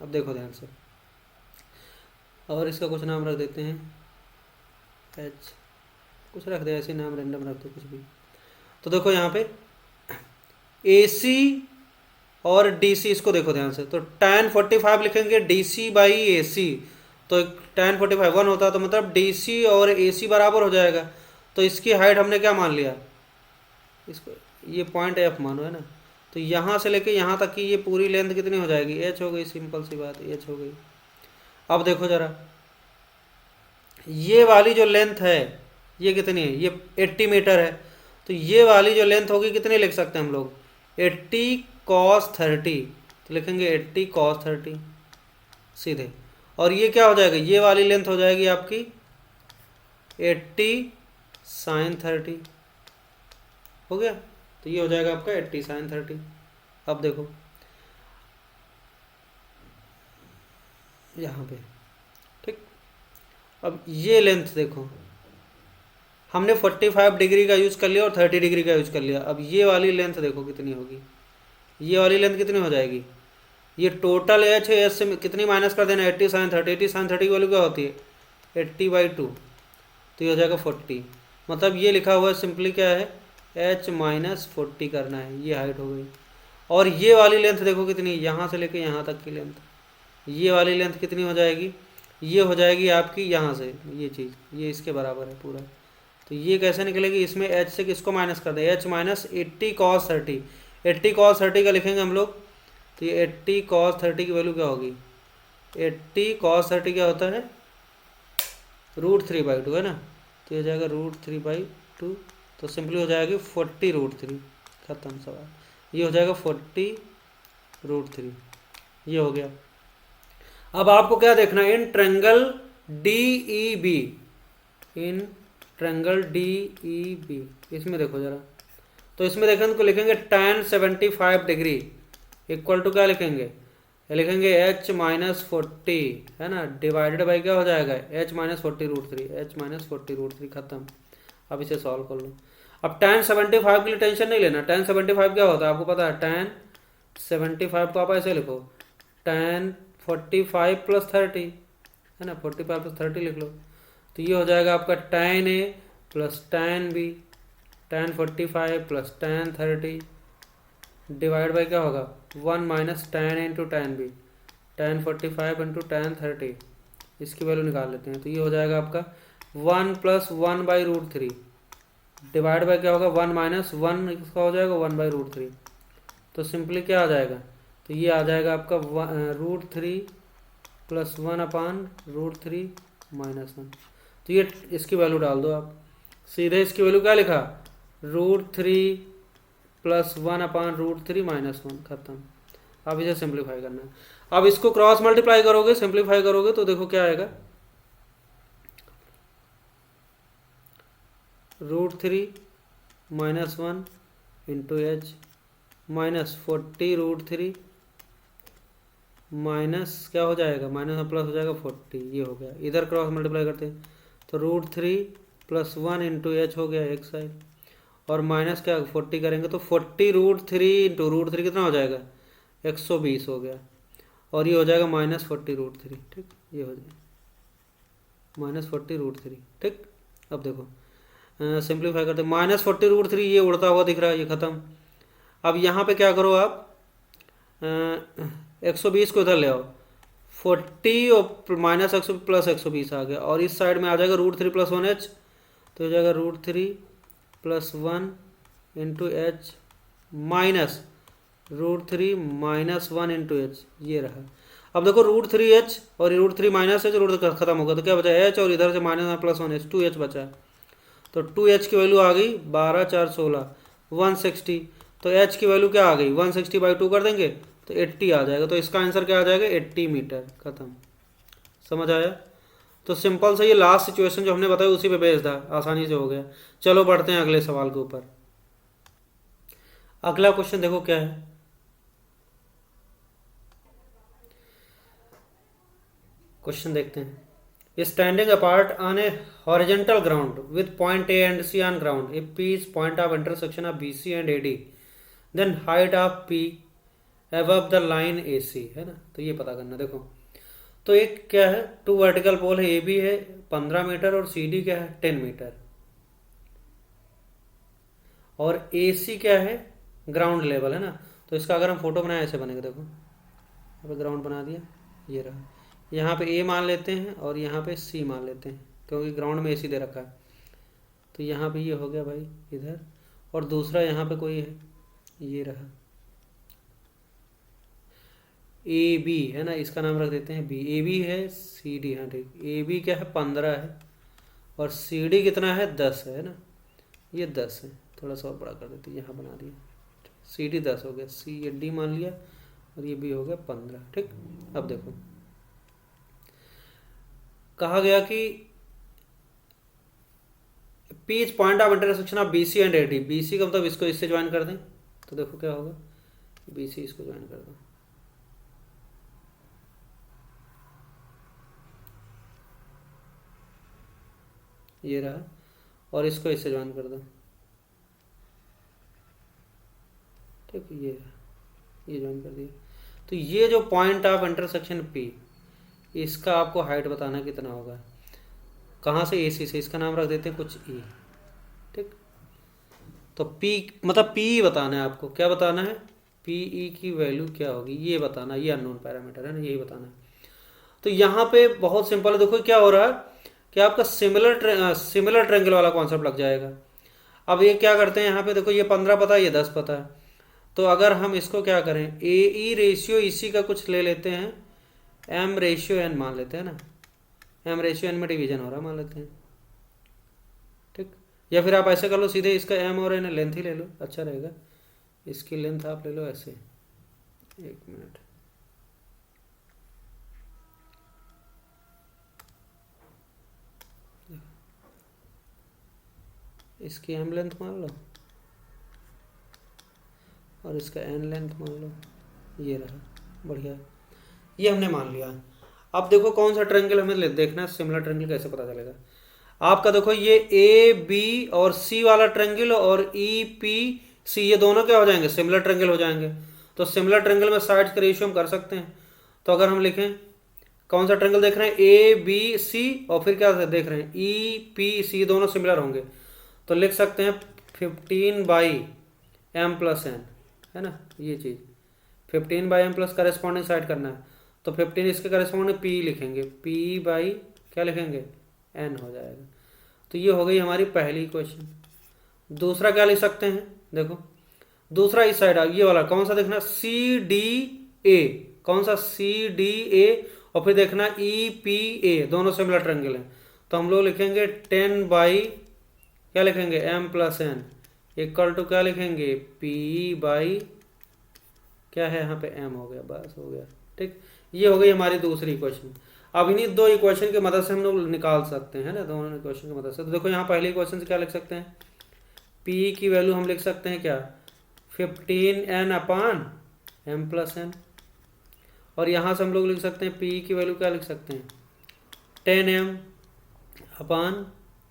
S1: अब देखो ध्यान से, और इसका कुछ नाम रख देते हैं एच, कुछ रख दे ऐसे नाम, रैंडम रख दो कुछ भी। तो देखो यहाँ पे ए सी और डी सी, इसको देखो ध्यान से, तो tan 45 लिखेंगे डी सी बाई ए सी, तो tan 45 1 होता है, तो मतलब डी सी और ए सी बराबर हो जाएगा। तो इसकी हाइट हमने क्या मान लिया, इसको ये पॉइंट एफ मानो, है ना। तो यहाँ से लेके यहाँ तक की ये पूरी लेंथ कितनी हो जाएगी, एच हो गई, सिंपल सी बात, एच हो गई। अब देखो जरा, ये वाली जो लेंथ है ये कितनी है, ये 80 मीटर है, तो ये वाली जो लेंथ होगी कितनी लिख सकते हैं हम लोग, 80 cos 30, तो लिखेंगे 80 cos 30 सीधे। और ये क्या हो जाएगा, ये वाली लेंथ हो जाएगी आपकी 80 sin 30, हो गया। तो ये हो जाएगा आपका 80 sin 30। अब देखो यहाँ पे, ठीक। अब ये लेंथ देखो, हमने 45 डिग्री का यूज कर लिया और 30 डिग्री का यूज कर लिया। अब ये वाली लेंथ देखो कितनी होगी, ये वाली लेंथ कितनी हो जाएगी, ये टोटल एच है, एच से कितनी माइनस कर देना 80 sin 30, 80 sin 30 की वैल्यू क्या होती है 80/2, तो ये हो जाएगा 40। मतलब ये लिखा हुआ है सिंपली क्या है, एच माइनस 40 करना है, ये हाइट हो गई। और ये वाली लेंथ देखो कितनी, यहाँ से लेके यहाँ तक की लेंथ, ये वाली लेंथ कितनी हो जाएगी, ये हो जाएगी आपकी यहाँ से ये चीज़, ये इसके बराबर है पूरा। तो ये कैसे निकलेगी, इसमें एच से किसको माइनस कर दें, एच माइनस 80 cos 30, 80 cos 30 का लिखेंगे हम लोग, तो ये 80 cos 30 की वैल्यू क्या होगी, 80 cos 30 क्या होता है √3/2, है ना। तो ये हो जाएगा √3/2, तो सिंपली हो जाएगी 40√3, खत्म सवाल। ये हो जाएगा 40√3, ये हो गया। अब आपको क्या देखना है, in triangle D E B, in triangle D E B, इसमें देखो जरा, तो इसमें देखें तो लिखेंगे tan 75 डिग्री इक्वल टू क्या लिखेंगे, लिखेंगे h माइनस 40, है ना, डिवाइडेड बाई क्या हो जाएगा h माइनस 40√3, h माइनस 40√3, खत्म। अब इसे सॉल्व कर लो। अब tan 75 के लिए टेंशन नहीं लेना, tan 75 क्या होता है आपको पता है, tan 75 को आप ऐसे लिखो tan 45 + 30, है ना, 45 + 30 लिख लो। तो ये हो जाएगा आपका tan A + tan B, tan 45 + tan 30 divide by क्या होगा 1 minus tan A × tan B, tan 45 × tan 30, इसकी वैल्यू निकाल लेते हैं। तो ये हो जाएगा आपका 1 + 1/√3 डिवाइड बाई क्या होगा 1 माइनस 1, इसका हो जाएगा 1/√3। तो सिंपली क्या आ जाएगा, तो ये आ जाएगा आपका √3 + 1/√3 - 1। तो ये इसकी वैल्यू डाल दो आप सीधे, इसकी वैल्यू क्या लिखा √3 + 1/√3 - 1, खत्म। अब इसे सिंप्लीफाई करना है। अब इसको क्रॉस मल्टीप्लाई करोगे, सिंप्लीफाई करोगे तो देखो क्या आएगा, √3 - 1 × h माइनस 40√3 माइनस क्या हो जाएगा, माइनस में प्लस हो जाएगा 40, ये हो गया। इधर क्रॉस मल्टीप्लाई करते हैं तो √3 + 1 इंटू एच हो गया एक साइड, और माइनस क्या 40 करेंगे तो 40 √3 इंटू √3 कितना हो जाएगा 120 हो गया, और ये हो जाएगा -40 √3। ठीक, ये हो जाएगा -40 √3। ठीक, अब देखो सिंप्लीफाई करते -40 √3, ये उड़ता हुआ दिख रहा है, ये खत्म। अब यहाँ पे क्या करो आप 120 को इधर ले आओ, 40 और -100 + 120 आ गया, और इस साइड में आ जाएगा √3 + 1h, तो हो जाएगा √3 + 1 into H minus √3 - 1 into H, ये रहा। अब देखो √3h और √3 माइनस एच, √3 खत्म होगा तो क्या बचा एच, और इधर से -1 + 2h बचा, तो 2h की वैल्यू आ गई 12 4 16 160, तो h की वैल्यू क्या आ गई 160/2 कर देंगे तो 80 आ जाएगा, तो इसका आंसर क्या आ जाएगा 80 मीटर। खत्म, समझ आया। तो सिंपल से ये लास्ट सिचुएशन जो हमने बताया उसी पे बेस्ड था, आसानी से हो गया। चलो बढ़ते हैं अगले सवाल के ऊपर। अगला क्वेश्चन देखो क्या है, क्वेश्चन देखते हैं। Standing apart on a horizontal ground with point A and C on ground, if P is point of intersection of B C and A D, then height of P above the line A C, है ना। तो ये पता करना। देखो तो एक क्या है, 2 वर्टिकल पोल है, ए बी है 15 मीटर और सी डी क्या है 10 मीटर, और ए सी क्या है ग्राउंड लेवल, है ना। तो इसका अगर हम फोटो बनाए ऐसे बनेगा, देखो यहाँ पे ग्राउंड बना दिया, ये रहा। यहाँ पे ए मान लेते हैं और यहाँ पे सी मान लेते हैं, क्योंकि ग्राउंड में ए सी दे रखा है। तो यहाँ पे ये हो गया भाई इधर, और दूसरा यहाँ पे कोई है, ये रहा ए बी, है ना, इसका नाम रख देते हैं बी। ए बी है, सी डी, हाँ ठीक, ए बी क्या है 15 है, और सी डी कितना है 10 है ना, ये 10 है। थोड़ा सा और बड़ा कर देते हैं, यहाँ बना दिया, सी डी 10 हो गया, सी ए डी मान लिया, और ये बी हो गया 15। ठीक, अब देखो कहा गया कि P is point of intersection of B C and A D. B C का मतलब इसको इससे ज्वाइन कर दें, तो देखो क्या होगा, बी सी इसको ज्वाइन कर दो, ये रहा, और इसको इससे ज्वाइन कर दो। ठीक, ये ज्वाइन कर दिया। तो ये जो पॉइंट ऑफ इंटरसेक्शन P, इसका आपको हाइट बताना कितना होगा, कहाँ से, AC से, इसका नाम रख देते हैं कुछ E। ठीक, तो P मतलब P बताना है आपको, क्या बताना है, PE की वैल्यू क्या होगी ये बताना, ये अननोन पैरामीटर है ना, यही बताना है। तो यहाँ पे बहुत सिंपल है, देखो क्या हो रहा है कि आपका सिमिलर ट्रेंगल वाला कॉन्सेप्ट लग जाएगा। अब ये क्या करते हैं, यहाँ पे देखो ये 15 पता है, ये 10 पता है, तो अगर हम इसको क्या करें, AE रेशियो इसी का कुछ ले लेते हैं, M रेशियो N मान लेते हैं ना, M रेशियो N में डिवीजन हो रहा है मान लेते हैं। ठीक, या फिर आप ऐसे कर लो सीधे, इसका M और N लेंथ ही ले लो, अच्छा रहेगा। इसकी लेंथ आप ले लो ऐसे, 1 मिनट, इसकी M लेंथ मान लो और इसका N लेंथ मान लो, ये रहा, बढ़िया, ये हमने मान लिया। अब देखो कौन सा ट्रायंगल हमें देखना है, सिमिलर ट्रायंगल कैसे पता चलेगा। आपका देखो ये ए बी और सी वाला ट्रायंगल और ई पी सी, ये दोनों क्या हो जाएंगे, सिमिलर ट्रायंगल हो जाएंगे। तो सिमिलर ट्रायंगल में साइड्स का रेशियो हम कर सकते हैं। तो अगर हम लिखें कौन सा ट्रायंगल देख रहे हैं, ए बी सी, और फिर क्या देख रहे हैं, ई पी सी, दोनों सिमिलर होंगे, तो लिख सकते हैं 15/m+n, है ना, ये चीज़ 15/m+ करेस्पॉन्डिंग साइड करना है, तो 15 इसके करेस्पॉन्डिंग P लिखेंगे, P बाई क्या लिखेंगे N हो जाएगा। तो ये हो गई हमारी पहली क्वेश्चन। दूसरा क्या लिख सकते हैं, देखो दूसरा इस साइड ये वाला कौन सा देखना, CDA, कौन सा CDA, और फिर देखना EPA, दोनों सिमिलर ट्रायंगल हैं, तो हम लोग लिखेंगे 10 बाई क्या लिखेंगे M+N इक्वल टू क्या लिखेंगे PE बाई क्या है यहाँ पे M हो गया, बस हो गया। ठीक, ये हो गई हमारी दूसरी इक्वेशन। अब इन्हीं दो इक्वेशन की मदद से हम लोग निकाल सकते हैं ना, दोनों इक्वेशन की मदद से। तो देखो यहाँ पहली इक्वेशन से क्या लिख सकते हैं, P की वैल्यू हम लिख सकते हैं क्या 15n/m+n, और यहाँ से हम लोग लिख सकते हैं पी की वैल्यू क्या लिख सकते हैं 10m अपान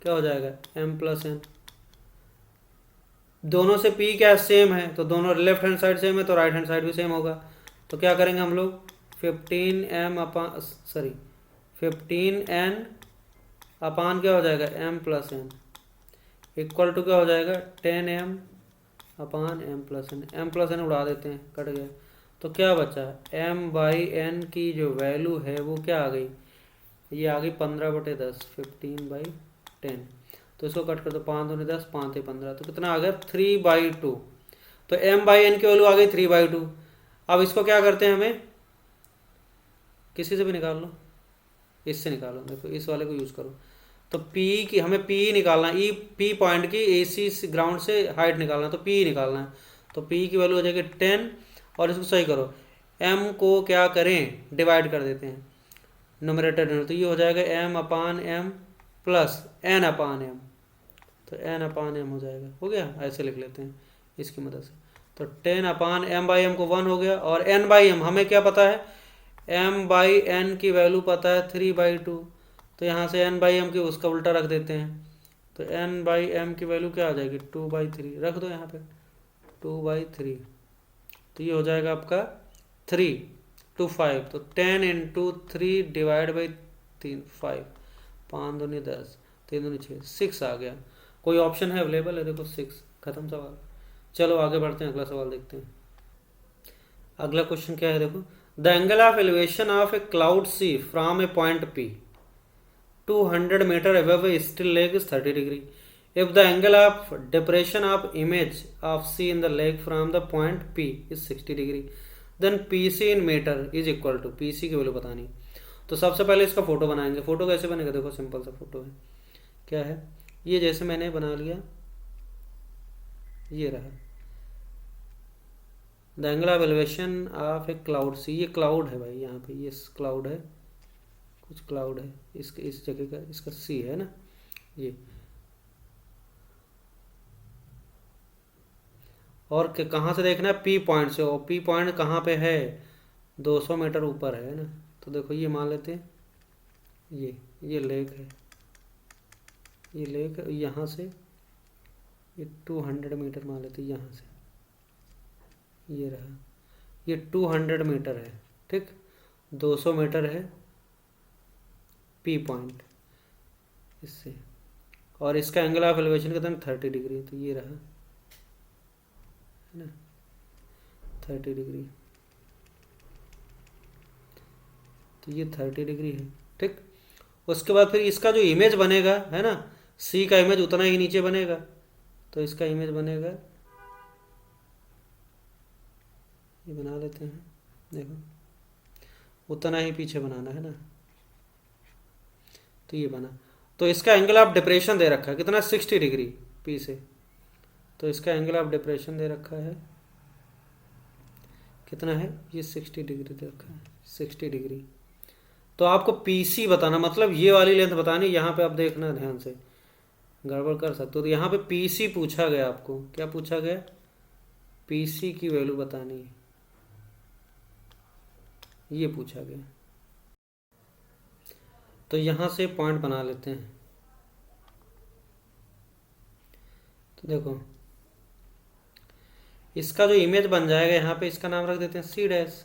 S1: क्या हो जाएगा m प्लस n। दोनों से p क्या सेम है, तो दोनों लेफ्ट हैंड साइड सेम है तो राइट हैंड साइड भी सेम होगा। तो क्या करेंगे हम लोग 15n अपान क्या हो जाएगा m plus n equal to क्या हो जाएगा 10m अपान m प्लस n उड़ा देते हैं, कट गया। तो क्या बचा m/n की जो वैल्यू है वो क्या आ गई, ये आ गई 15/10 15/10। तो इसको कट कर दो 5 दूनी 10 5 × 15 तो कितना आ गया 3/2। तो m/n की वैल्यू आ गई 3/2। अब इसको क्या करते हैं, हमें किसी से भी निकाल लो, इससे निकालो, देखो इस वाले को यूज़ करो। तो P की हमें P निकालना है, P पॉइंट की AC ग्राउंड से हाइट निकालना है, तो P निकालना है। तो P की वैल्यू हो जाएगी 10 और इसको सही करो, M को क्या करें डिवाइड कर देते हैं न्यूमरेटर डिनोमिनेटर, तो ये हो जाएगा m/m प्लस n/m। तो n/m हो जाएगा, हो गया। ऐसे लिख लेते हैं इसकी मदद से। तो 10/m/m को 1 हो गया और n/m हमें क्या पता है m/n की वैल्यू पता है 3/2। तो यहाँ से n/m की उसका उल्टा रख देते हैं। तो n/m की वैल्यू क्या आ जाएगी 2/3, रख दो यहाँ पे 2/3। तो ये हो जाएगा आपका 3 to 5। तो 10 × 3 डिवाइड बाई 3 5 5 दूनी 10 3 दूनी 6 6 आ गया। कोई ऑप्शन है अवेलेबल है, देखो 6, खत्म सवाल। चलो आगे बढ़ते हैं, अगला सवाल देखते हैं। अगला क्वेश्चन क्या है, देखो the angle of elevation of a cloud C from a point P 200 meter above a still lake is 30 degree. If the angle of depression of image of C in the lake from the point P is 60 degree, then PC in meter is equal to PC की वैल्यू बतानी। तो सबसे पहले इसका फोटो बनाएंगे। फोटो कैसे बनेगा, देखो सिंपल सा फोटो है, क्या है ये, जैसे मैंने बना लिया, ये रहा the angle of elevation of a cloud C. ये क्लाउड है भाई, यहाँ पे ये क्लाउड है, कुछ क्लाउड है, इसके इस जगह का इसका सी है ना ये। और कहाँ से देखना है, P पॉइंट से, और P पॉइंट कहाँ पे है 200 मीटर ऊपर है ना। तो देखो ये मान लेते हैं, ये लेक है, ये लेक है, यहाँ से ये 200 मीटर मान लेते हैं, यहाँ से ये रहा, ये 200 मीटर है, ठीक 200 मीटर है P पॉइंट इससे, और इसका एंगल ऑफ एलिवेशन कितना 30 डिग्री। तो ये रहा है ना 30 डिग्री, तो ये 30 डिग्री है, ठीक। उसके बाद फिर इसका जो इमेज बनेगा है ना, सी का इमेज उतना ही नीचे बनेगा। तो इसका इमेज बनेगा, ये बना लेते हैं, देखो उतना ही पीछे बनाना है ना। तो ये बना, तो इसका एंगल ऑफ डिप्रेशन दे रखा है कितना 60 डिग्री पी से। तो इसका एंगल ऑफ डिप्रेशन दे रखा है कितना है, ये 60 डिग्री दे रखा है 60 डिग्री। तो आपको पीसी बताना, मतलब ये वाली लेंथ बतानी। यहाँ पे आप देखना ध्यान से, गड़बड़ कर सकते हो। तो यहाँ पे पीसी पूछा गया, आपको क्या पूछा गया, पीसी की वैल्यू बतानी है, ये पूछा गया। तो यहाँ से पॉइंट बना लेते हैं। तो देखो इसका जो इमेज बन जाएगा यहाँ पे, इसका नाम रख देते हैं सी डैश।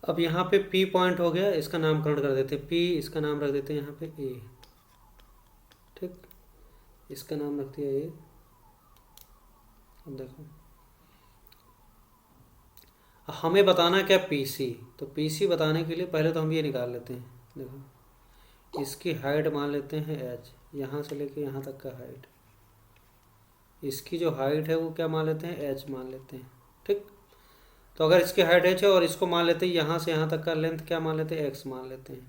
S1: अब यहाँ पे P पॉइंट हो गया, इसका नामकरण कर देते हैं P, इसका नाम रख देते हैं यहाँ पे A, ठीक, इसका नाम रख दिया A। अब देखो हमें बताना क्या PC। तो PC बताने के लिए पहले तो हम ये निकाल लेते हैं, देखो इसकी हाइट मान लेते हैं H, यहाँ से लेके यहाँ तक का हाइट, इसकी जो हाइट है वो क्या मान लेते हैं H मान लेते हैं, ठीक। तो अगर इसकी हाइट H है और इसको मान लेते हैं यहाँ से यहाँ तक का लेंथ क्या मान लेते हैं X मान लेते हैं,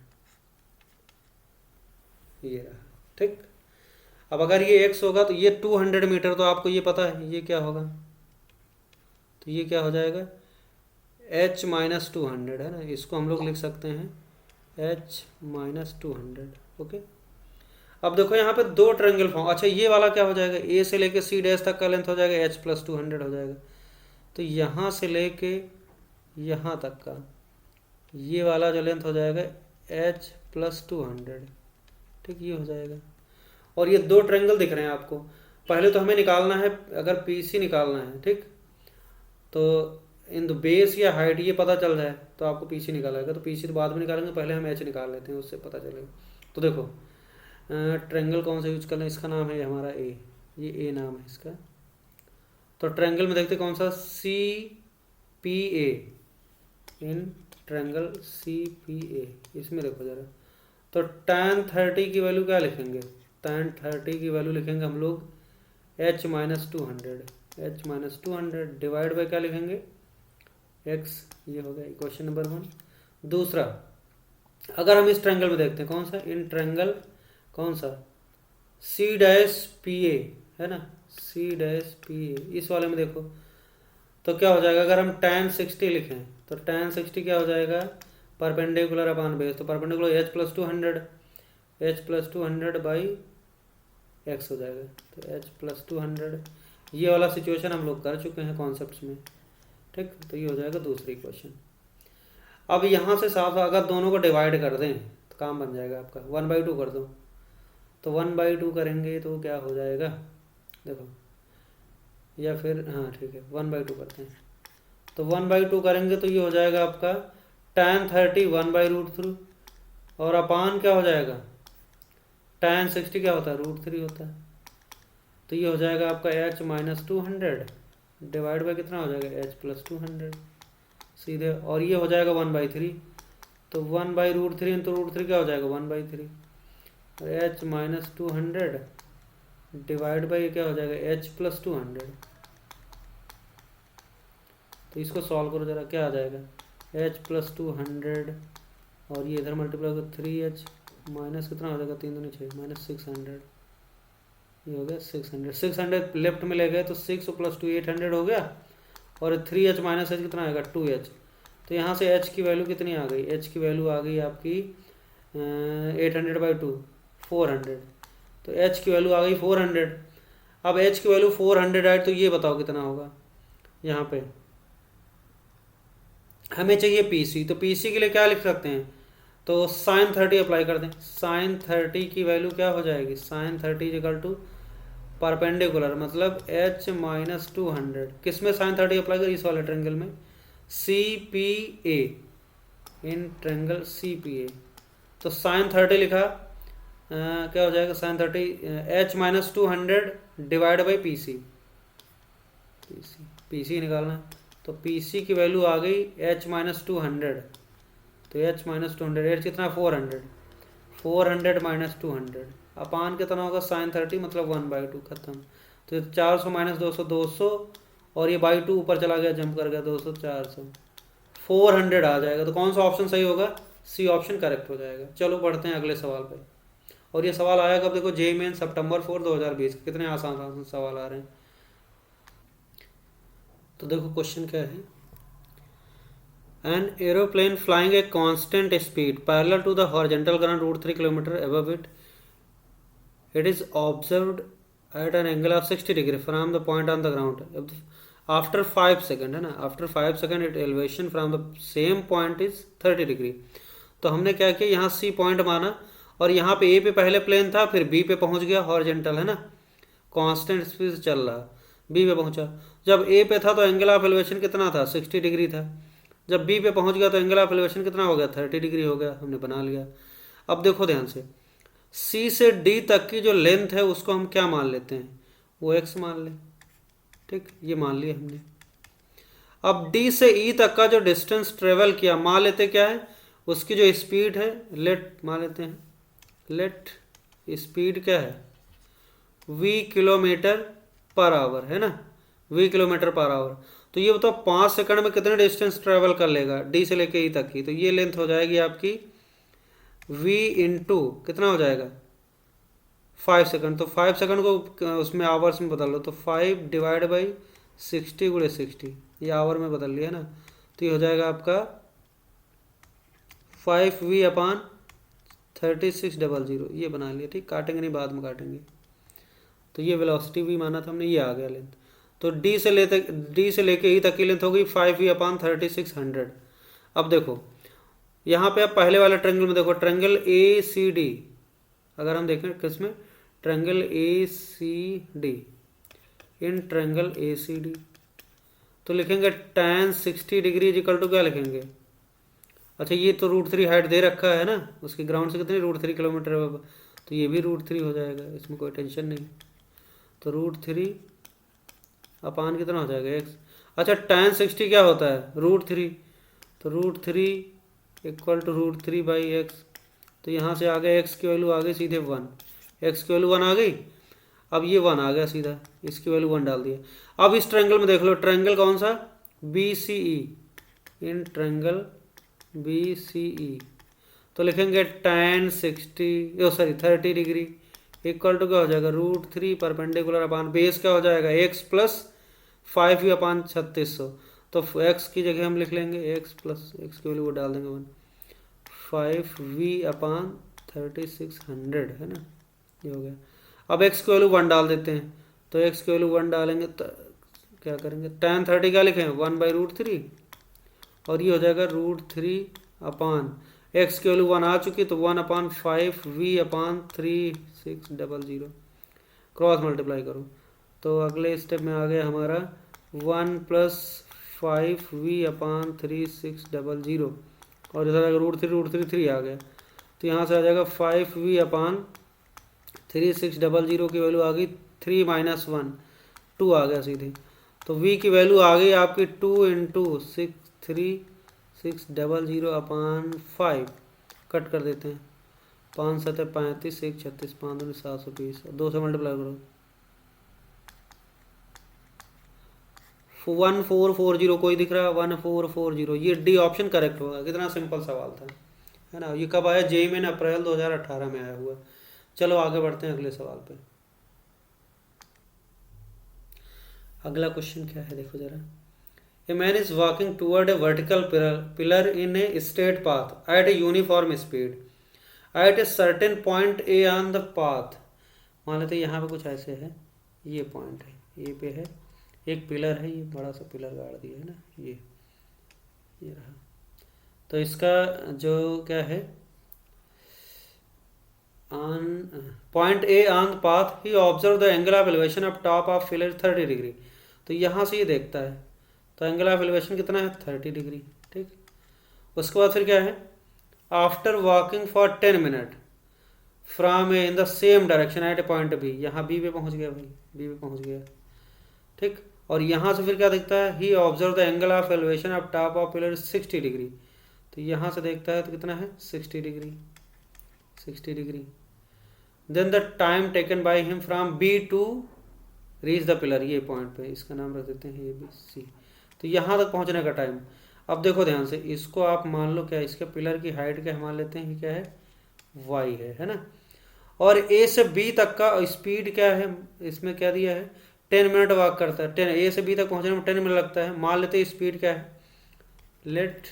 S1: ये रहा, ठीक। अब अगर ये X होगा तो ये 200 मीटर, तो आपको ये पता है ये क्या होगा, तो ये क्या हो जाएगा H - 200 है ना। इसको हम लोग लिख सकते हैं H - 200, ओके। अब देखो यहाँ पे दो ट्रायंगल फॉर्म, अच्छा ये वाला क्या हो जाएगा, A से लेके C डैश तक का लेंथ हो जाएगा H + 200 हो जाएगा। तो यहाँ से लेके यहाँ तक का ये वाला जो लेंथ हो जाएगा h प्लस 200, ठीक, ये हो जाएगा। और ये दो ट्रायंगल दिख रहे हैं आपको। पहले तो हमें निकालना है, अगर PC निकालना है, ठीक, तो इन द बेस या हाइट ये पता चल जाए तो आपको PC निकालेगा। तो PC तो बाद में निकालेंगे, पहले हम h निकाल लेते हैं, उससे पता चलेगा। तो देखो ट्रायंगल कौन सा यूज करना है, इसका नाम है हमारा A, ये A नाम है इसका। तो ट्रायंगल में देखते कौन सा, CPA, इन ट्रायंगल CPA, इसमें देखो जरा। तो tan 30 की वैल्यू क्या लिखेंगे, tan 30 की वैल्यू लिखेंगे हम लोग h माइनस 200 डिवाइड बाई क्या लिखेंगे, x। ये हो गया क्वेश्चन नंबर 1। दूसरा, अगर हम इस ट्रायंगल में देखते हैं कौन सा, इन ट्रायंगल कौन सा, C-PA है ना, C-PA, इस वाले में देखो तो क्या हो जाएगा। अगर हम tan 60 लिखें तो tan 60 क्या हो जाएगा, परपेंडिकुलर अपॉन बेस। तो perpendicular h plus 200 by x हो जाएगा। तो h प्लस 200, ये वाला सिचुएशन हम लोग कर चुके हैं कॉन्सेप्ट्स में, ठीक। तो ये हो जाएगा दूसरी क्वेश्चन। अब यहाँ से साफ, अगर दोनों को डिवाइड कर दें तो काम बन जाएगा आपका, 1/2 कर दो। तो 1/2 करेंगे तो क्या हो जाएगा, देखो, या फिर हाँ ठीक है 1/2 करते हैं। तो 1/2 करेंगे तो ये हो जाएगा आपका tan 30 1/√3, और अपान क्या हो जाएगा, tan 60 क्या होता है, √3 होता है। तो ये हो जाएगा आपका h माइनस 200 डिवाइड बाई कितना हो जाएगा, h प्लस 200 सीधे। और ये हो जाएगा 1/3, तो 1/√3 इंटू √3 क्या हो जाएगा, 1/3। h माइनस 200 डिवाइड बाई क्या हो जाएगा, h प्लस 200। तो इसको सॉल्व करो जरा, क्या आ जाएगा, h प्लस 200 और ये इधर मल्टीप्लाई करो 3h माइनस कितना हो जाएगा, 3 दूनी 6 माइनस 600, ये हो गया 600 लेफ्ट में ले गए तो 6 प्लस 2 800 हो गया। और 3h माइनस h कितना आएगा, 2h। तो यहाँ से h की वैल्यू कितनी आ गई, h की वैल्यू आ गई आपकी 800/2 400। तो h की वैल्यू आ गई 400। अब h की वैल्यू 400 आए तो ये बताओ कितना होगा। यहाँ पे हमें चाहिए PC, तो PC के लिए क्या लिख सकते हैं, तो sin 30 अप्लाई कर दें। sin 30 की वैल्यू क्या हो जाएगी, sin 30 इक्वल टू परपेंडिकुलर मतलब h माइनस 200, किस में sin 30 अप्लाई करें, इस वाले ट्रायंगल में CPA, इन ट्रायंगल CPA। तो sin 30 लिखा, क्या हो जाएगा sin 30 h minus 200 divide by PC निकालना है। तो PC की वैल्यू आ गई h माइनस 200, तो h माइनस 200, h कितना 400 माइनस 200 अपान कितना होगा sin 30 मतलब 1/2 खत्म। तो 400 माइनस 200 200 और ये बाई 2 ऊपर चला गया, जंप कर गया 200 400 400 आ जाएगा। तो कौन सा ऑप्शन सही होगा, C ऑप्शन करेक्ट हो जाएगा। चलो बढ़ते हैं अगले सवाल पे। और ये सवाल आया कब, देखो JEE मेन सितंबर 4 2020, कितने आसान सवाल आ रहे हैं। तो देखो क्वेश्चन क्या है, An aeroplane flying a constant speed parallel to the horizontal ground route 3 km above it. It is observed at an angle of 60 degree from the point on the ground. After 5 seconds है ना, after 5 seconds its elevation from the same point is 30 degree. तो हमने क्या किया, यहाँ C पॉइंट माना और यहाँ पे A पे पहले प्लेन था, फिर B पे पहुँच गया, हॉरिजेंटल है ना, कांस्टेंट स्पीड से चल रहा, B पे पहुँचा। जब A पे था तो एंगल ऑफ एलिवेशन कितना था, 60 डिग्री था। जब B पे पहुँच गया तो एंगल ऑफ एलिवेशन कितना हो गया, 30 डिग्री हो गया, हमने बना लिया। अब देखो ध्यान से, C से D तक की जो लेंथ है उसको हम क्या मान लेते हैं, वो x मान लें, ठीक, ये मान लिया हमने। अब D से E तक का जो डिस्टेंस ट्रेवल किया मान लेते क्या है, उसकी जो स्पीड है लेट मान लेते हैं, लेट स्पीड क्या है v किलोमीटर पर आवर है ना, v किलोमीटर पर आवर। तो ये बताओ 5 सेकंड में कितने डिस्टेंस ट्रेवल कर लेगा D से लेके E तक की। तो ये लेंथ हो जाएगी आपकी v इंटू कितना हो जाएगा 5 सेकंड। तो 5 सेकंड को उसमें आवर्स में बदल लो, तो 5 डिवाइड बाई 60 गुणे 60, ये आवर में बदल लिया ना। तो ये हो जाएगा आपका 5v अपान 3600, ये बना लिया, ठीक, काटेंगे नहीं बाद में काटेंगे। तो ये वेलोसिटी v माना था हमने, ये आ गया लेंथ। तो डी से लेके ई तक की लेंथ हो गई 5v/3600। अब देखो यहाँ पे आप पहले वाले ट्रायंगल में देखो, ट्रायंगल ए सी डी, अगर हम देखें किसमें, triangle A C D, in triangle A C D तो लिखेंगे tan 60 डिग्री इक्वल टू क्या लिखेंगे, अच्छा ये तो √3 हाइट दे रखा है ना, उसकी ग्राउंड से कितनी √3 किलोमीटर है, तो ये भी √3 हो जाएगा, इसमें कोई टेंशन नहीं। तो √3 अपान कितना हो जाएगा x। अच्छा tan 60 क्या होता है √3, तो √3 इक्वल टू √3/x। तो यहाँ से आ गया x की वैल्यू आ गई सीधे 1, x की वैल्यू 1 आ गई। अब ये 1 आ गया सीधा, इसकी वैल्यू 1 डाल दिया। अब इस ट्रायंगल में देख लो, ट्रायंगल कौन सा, BCE, इन ट्रायंगल BCE तो लिखेंगे tan 30 डिग्री इक्वल टू क्या हो जाएगा √3 परपेंडिकुलर अपान बेस क्या हो जाएगा x प्लस 5v/3600। तो x की जगह हम लिख लेंगे x प्लस x की वैल्यू वो डाल देंगे 1, 5v/3600 है ना, ये हो गया। अब x की वैल्यू 1 डाल देते हैं, तो x की वैल्यू 1 डालेंगे तो क्या करेंगे, tan 30 क्या लिखें 1/√3 और ये हो जाएगा √3 अपान x की वैल्यू 1 आ चुकी, तो 1/5v/3600 क्रॉस मल्टीप्लाई करो, तो अगले स्टेप में आ गया हमारा 1 + 5v/3600 और इधर आएगा √3 आ गया, तो यहाँ से आ जाएगा 5v/3600 की वैल्यू आ गई 3 - 1 2 आ गया सीधे। तो v की वैल्यू आ गई आपकी 2 × 63600/5 कट कर देते हैं, 5 × 7 = 35, 1 × 36, 5 × 2 = 720, 2 से मल्टीप्लाई करो 1440 कोई दिख रहा है 1440, ये डी ऑप्शन करेक्ट होगा। कितना सिंपल सवाल था, है ना। ये कब आया, जेईई में अप्रैल 2018 में आया हुआ। चलो आगे बढ़ते हैं अगले सवाल पे। अगला क्वेश्चन क्या है देखो जरा, a man is walking toward a vertical pillar in a straight path at a uniform speed at a certain point A on the path. मान लेते यहाँ पे कुछ ऐसे है, ये पॉइंट है, ये पे है एक पिलर है, ये बड़ा सा पिलर गाड़ दिया है ना, ये रहा। तो इसका जो क्या है, on point A on the path he observe the angle of elevation of top of pillar 30 degree. तो यहाँ से ये देखता है, तो एंगल ऑफ एलिवेशन कितना है 30 डिग्री, ठीक। उसके बाद फिर क्या है, after walking for 10 minute from A in the same direction at a point B, यहाँ बी पे पहुँच गया भाई, बी पे पहुँच गया, ठीक। और यहाँ से फिर क्या दिखता है, he observe the angle of elevation of top of pillar 60 degree. तो यहाँ से देखता है तो कितना है 60 degree, 60 degree. Then the time taken by him from B to reach the pillar, ये पॉइंट पे इसका नाम रख देते हैं ए बी सी। तो यहाँ तक पहुँचने का टाइम, अब देखो ध्यान से, इसको आप मान लो क्या, इसके पिलर की हाइट क्या मान लेते हैं, क्या है y है ना। और ए से बी तक का स्पीड क्या है, इसमें क्या दिया है 10 मिनट वॉक करता है, 10 ए से बी तक पहुंचने में 10 मिनट लगता है। मान लेते हैं स्पीड क्या है, लेट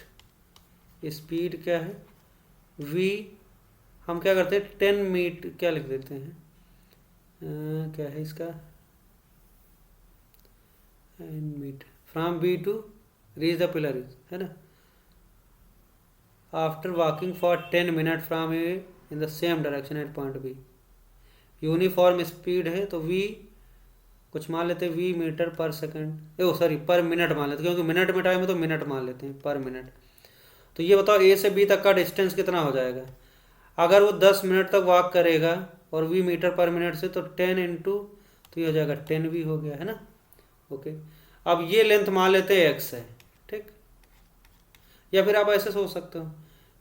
S1: स्पीड क्या है v, हम क्या करते हैं 10 मीटर क्या लिख देते हैं, क्या है इसका metre from B to reach the pillar, है ना। After walking for 10 minute from A in the same direction at point B, uniform speed है तो v कुछ मान लेते हैं v metre per second, sorry per minute मान लेते हैं, क्योंकि मिनट में टाइम है तो मिनट मान लेते हैं पर मिनट। तो ये बताओ a से b तक का डिस्टेंस कितना हो जाएगा, अगर वो 10 मिनट तक वॉक करेगा और v मीटर पर मिनट से, तो 10 × तो ये हो जाएगा 10v हो गया, है ना। ओके, अब ये लेंथ मान लेते हैं x है, ठीक। या फिर आप ऐसे सोच सकते हो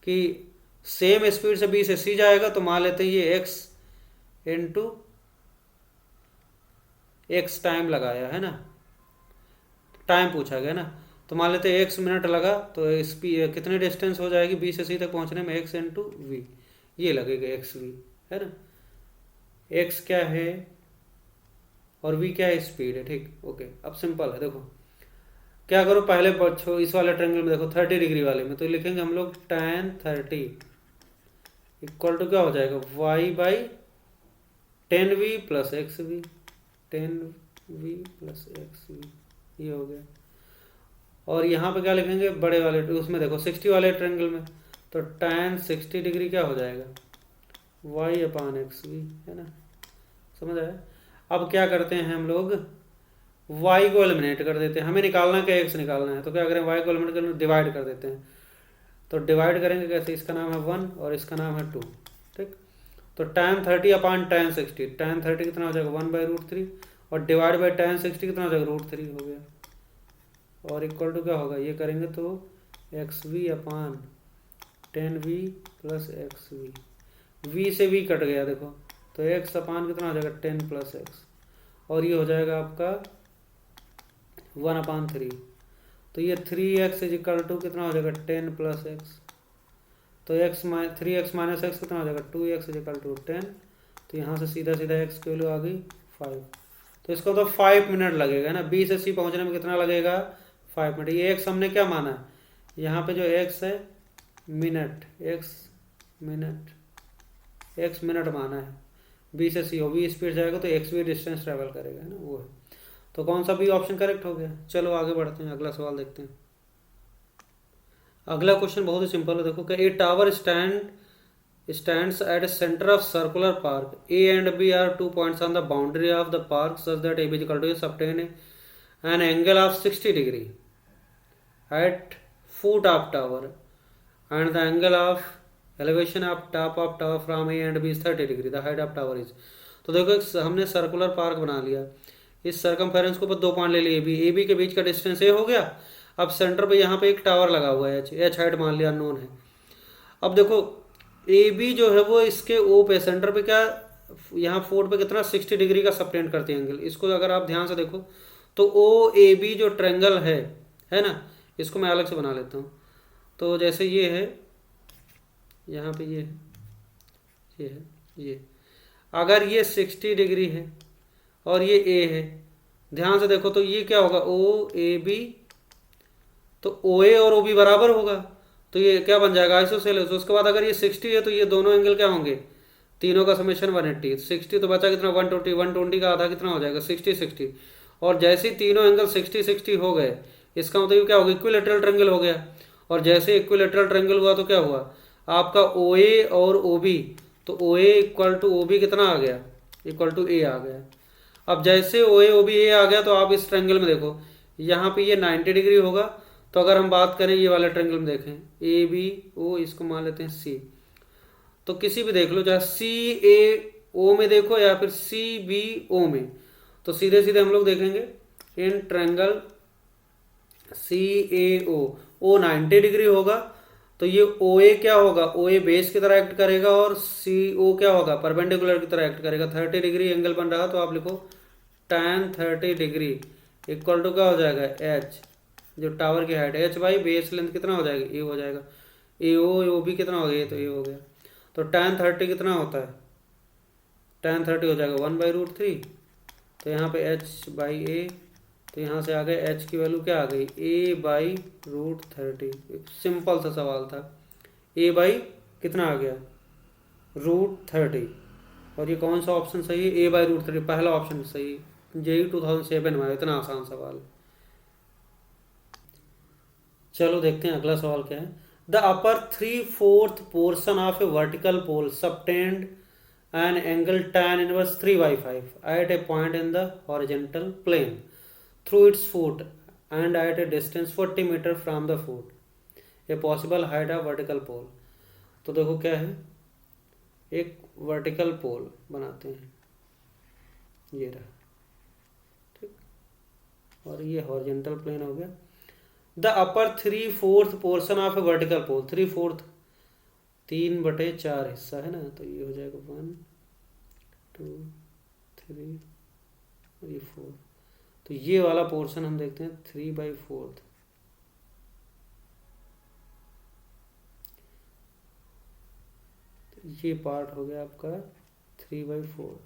S1: कि सेम स्पीड से b से c जाएगा, तो मान लेते हैं ये x × x टाइम लगाया है ना, टाइम पूछा गया ना, तो मान लेते हैं x मिनट लगा, तो कितनी डिस्टेंस हो जाएगी b से c तक पहुंचने में, x × v, ये लगेगा xv, है ना। x क्या है और v क्या है, स्पीड है, ठीक। ओके, अब सिंपल है, देखो क्या करो, पहले इस वाले ट्रायंगल में देखो 30 डिग्री वाले में, तो लिखेंगे हम लोग tan 30 इक्वल टू क्या हो जाएगा y/10v + xv, 10 V plus X V, ये हो गया। और यहाँ पे क्या लिखेंगे, बड़े वाले उसमें देखो 60 वाले ट्रायंगल में, तो tan 60 डिग्री क्या हो जाएगा, y अपान एक्स वी, है ना, समझ आया। अब क्या करते हैं हम लोग, y को एलिमिनेट कर देते हैं, हमें निकालना है कि x निकालना है, तो क्या करें, y को एलिमिनेट करना, डिवाइड कर देते हैं। तो डिवाइड करेंगे कैसे, इसका नाम है 1 और इसका नाम है 2, ठीक। तो tan 30 अपान tan 60, tan 30 कितना हो जाएगा 1/√3 और डिवाइड बाई tan 60 कितना हो जाएगा √3 हो गया, और इक्वल टू क्या होगा, ये करेंगे तो X V upon 10v plus X V, V से वी कट गया देखो, तो एक्स अपान कितना हो जाएगा 10 प्लस एक्स, और ये हो जाएगा आपका 1/3, तो ये 3x इज इक्वल टू कितना हो जाएगा 10 प्लस एक्स, तो थ्री एक्स माइनस एक्स कितना हो जाएगा 2x इज इक्वल टू 10, तो यहाँ से सीधा सीधा x की वैल्यू आ गई 5, तो इसको तो 5 मिनट लगेगा ना, B से C पहुँचने में कितना लगेगा 5 मिनट। ये x हमने क्या माना है, यहाँ पे जो x है मिनट, x मिनट माना है, B से C हो, V स्पीड जाएगा तो x भी डिस्टेंस ट्रेवल करेगा, है ना, वो है। तो कौन सा भी ऑप्शन करेक्ट हो गया। चलो आगे बढ़ते हैं, अगला सवाल देखते हैं। अगला क्वेश्चन बहुत ही सिंपल है, देखो कि ए tower stands at a center of circular park. A and B are 2 points on the boundary of the park such that AB is equal to obtain an angle of 60 degree at foot of tower and the angle of elevation of top of tower from A and B is 30 degree. The height of tower is, तो देखो हमने सर्कुलर पार्क बना लिया, इस सर्कमफेरेंस के ऊपर 2 पॉइंट ले लिए, ए बी के बीच का डिस्टेंस ए हो गया। अब सेंटर पे यहाँ पे एक टावर लगा हुआ है, एच हाइट मान लिया अननोन है। अब देखो ए बी जो है वो इसके ओ पे, सेंटर पे क्या, यहाँ फोर्ड पे कितना 60 डिग्री का सबटेंड करते हैं एंगल। इसको अगर आप ध्यान से देखो तो ओ ए बी जो ट्रायंगल है ना, इसको मैं अलग से बना लेता हूँ। तो जैसे ये है, यहाँ पे ये है, ये अगर ये 60 डिग्री है और ये ए है, ध्यान से देखो तो ये क्या होगा, ओ ए बी, तो ओ ए और ओ बी बराबर होगा, तो ये क्या बन जाएगा आइसोसेलेस। उसके बाद अगर ये 60 है तो ये दोनों एंगल क्या होंगे, तीनों का समेशन 180, 60 तो बचा कितना 120, 120 का आधा कितना हो जाएगा 60 60, और जैसे तीनों एंगल 60 60 हो गए, इसका मतलब क्या होगा, इक्विलेटरल ट्रायंगल हो गया। और जैसे इक्विलेटरल ट्रायंगल हुआ तो क्या हुआ आपका ओ ए और ओ बी, तो ओ ए इक्वल टू ओ बी कितना आ गया, इक्वल टू ए आ गया। अब जैसे ओ ए ओ बी ए आ गया तो आप इस ट्रायंगल में देखो, यहाँ पे ये 90 डिग्री होगा। तो अगर हम बात करें ये वाले ट्रायंगल में देखें, ए बी ओ, इसको मान लेते हैं सी, तो किसी भी देख लो, चाहे सी ए ओ में देखो या फिर सी बी ओ में, तो सीधे सीधे हम लोग देखेंगे in triangle C A O 90 degree होगा, तो ये ओ ए क्या होगा, ओ ए बेस की तरह एक्ट करेगा और सी ओ क्या होगा, परपेंडिकुलर की तरह एक्ट करेगा। 30 डिग्री एंगल बन रहा, तो आप लिखो tan 30 डिग्री इक्वल टू क्या हो जाएगा, एच जो टावर की हाइट है, एच बाई बेस लेंथ कितना हो जाएगा, ए हो जाएगा, ए ओ बी कितना हो गया, तो ए हो गया। तो tan 30 कितना होता है, tan 30 हो जाएगा 1/√3, तो यहाँ पे h बाई ए, तो यहाँ से आ गए h की वैल्यू क्या आ गई, a/√30। सिंपल सा सवाल था, a बाई कितना आ गया √30, और ये कौन सा ऑप्शन सही है, a/√30 पहला ऑप्शन सही है। जेई 2007 में इतना आसान सवाल। चलो देखते हैं अगला सवाल क्या है। The upper 3/4 portion of a vertical pole subtend an angle tan inverse 3/5 at a point in the horizontal plane through its foot and at a distance 40 meter from the foot, a possible height of vertical pole। तो देखो क्या है, एक वर्टिकल पोल बनाते हैं, ये रहा, ठीक, और ये हॉरिजॉन्टल प्लेन हो गया। The upper 3/4 portion of a vertical pole, 3/4 3/4 हिस्सा है ना, तो ये हो जाएगा 1 2 3 और ये 4, तो ये वाला पोर्शन हम देखते हैं 3/4, तो ये पार्ट हो गया आपका 3/4।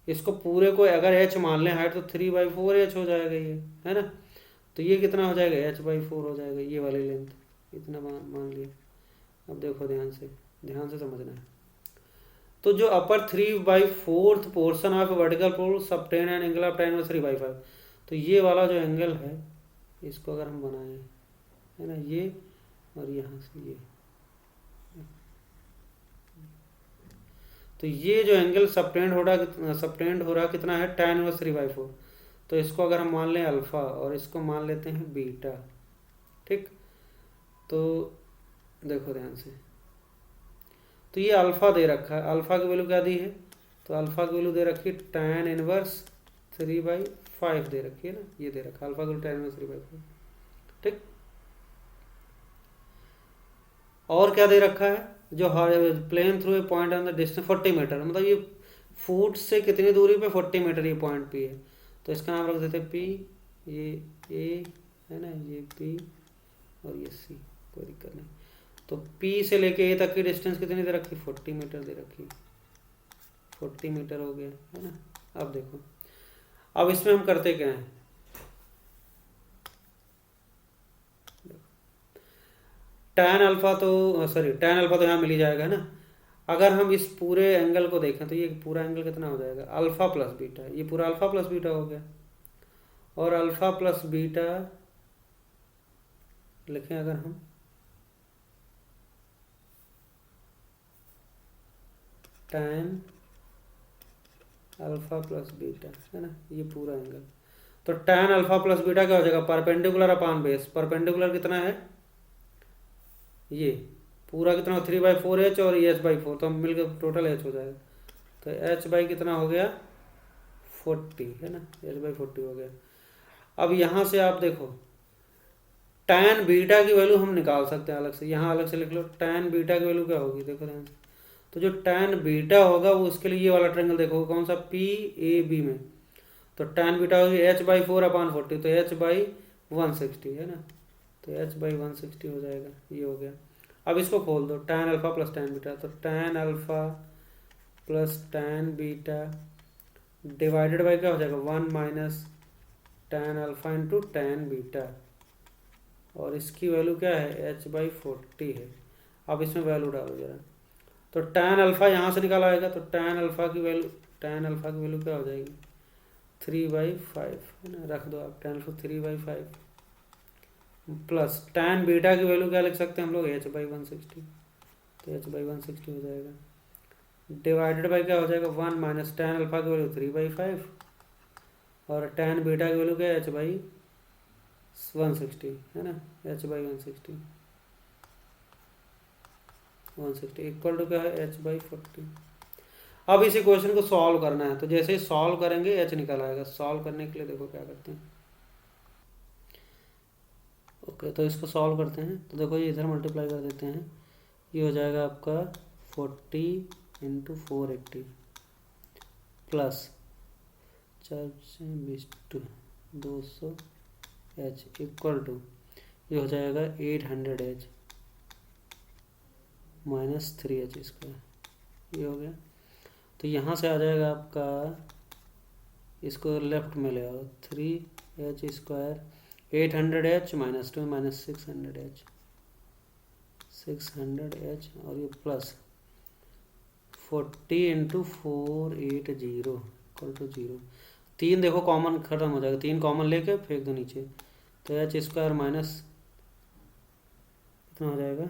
S1: इसको पूरे को अगर h मान लें हाइट, तो 3/4 h हो जाएगा ये, है ना, तो ये कितना हो जाएगा, h/4 हो जाएगा, ये वाली लेंथ इतना मान लिया। अब देखो ध्यान से समझना है। तो जो upper 3/4 portion of vertical pole subtend angle of tan 3/5, तो ये वाला जो एंगल है इसको अगर हम बनाएं, है ना, ये और यहाँ से ये, तो ये जो एंगल सबटेंड हो रहा कितना है, tan 3/4। तो इसको अगर हम मान लें अल्फा और इसको मान लेते हैं बीटा, ठीक। तो देखो ध्यान से, तो ये अल्फा दे रखा है, अल्फा की वैल्यू क्या दी है, तो अल्फा की वैल्यू दे रखी है tan 3/5 दे रखी है ना, ये दे रखा है अल्फा की वैल्यू tan 3/5, ठीक। और क्या दे रखा है, जो plane through a point on the distance 40 metre, मतलब ये फुट से कितनी दूरी पे 40 मीटर ये पॉइंट पी है, तो इसका नाम रख देते हैं पी, ये ए है ना, ये पी और ये सी, कोई दिक्कत नहीं। तो पी से लेके ए तक की डिस्टेंस कितनी दे रखी, 40 मीटर दे रखी, 40 मीटर हो गया, है ना। अब देखो, अब इसमें हम करते क्या हैं, tan अल्फा तो यहाँ मिल ही जाएगा, है ना। अगर हम इस पूरे एंगल को देखें तो ये पूरा एंगल कितना हो जाएगा, अल्फा प्लस बीटा, ये पूरा अल्फा प्लस बीटा हो गया। और अल्फा प्लस बीटा लिखें अगर हम, tan अल्फा प्लस बीटा, है ना, ये पूरा एंगल। तो tan अल्फा प्लस बीटा क्या हो जाएगा, परपेंडिकुलर अपान बेस, परपेंडिकुलर कितना है, ये पूरा कितना 3/4h और ये h/4, तो हम मिलकर टोटल h हो जाएगा। तो h बाई कितना हो गया 40, है ना, h/40 हो गया। अब यहाँ से आप देखो tan बीटा की वैल्यू हम निकाल सकते हैं अलग से, यहाँ अलग से लिख लो tan बीटा की वैल्यू क्या होगी, देखो ध्यान से। तो जो tan बीटा होगा वो उसके लिए ये वाला ट्रायंगल देखो कौन सा, PAB में, तो tan बीटा होगी h/4/40, तो h/160, है ना, तो h/160 हो जाएगा, ये हो गया। अब इसको खोल दो, tan alpha plus tan beta, तो tan alpha plus tan beta divided by क्या हो जाएगा, 1 minus tan alpha into tan beta, और इसकी वैल्यू क्या है, h/40 है। अब इसमें वैल्यू डालो जरा, तो tan अल्फा यहाँ से निकाला आएगा, तो tan अल्फा की वैल्यू क्या हो जाएगी, 3/5, है ना, रख दो आप tan alpha 3/5 plus tan beta की वैल्यू क्या लिख सकते हैं हम लोग, h/160, तो h/160 हो जाएगा, डिवाइडेड बाई क्या हो जाएगा 1 माइनस tan अल्फा की वैल्यू 3/5 और tan बीटा की वैल्यू क्या है, h/160, है ना, h/160 इक्वल टू क्या है, h/40। अब इसी क्वेश्चन को सॉल्व करना है, तो जैसे ही सॉल्व करेंगे h निकल आएगा। सॉल्व करने के लिए देखो क्या करते हैं, ओके, तो इसको सॉल्व करते हैं। तो देखो ये इधर मल्टीप्लाई कर देते हैं, ये हो जाएगा आपका 40 into 480 plus 4/200 h equal to ये हो जाएगा 800h माइनस 3h², ये हो गया। तो यहाँ से आ जाएगा आपका, इसको लेफ्ट में ले आओ, 3h², 800h minus 2 minus 600h और ये प्लस 40 इंटू 480 इक्वल टू 0। 3 देखो कॉमन खत्म हो जाएगा, 3 कॉमन लेके फेंक दो नीचे, तो h² माइनस कितना हो जाएगा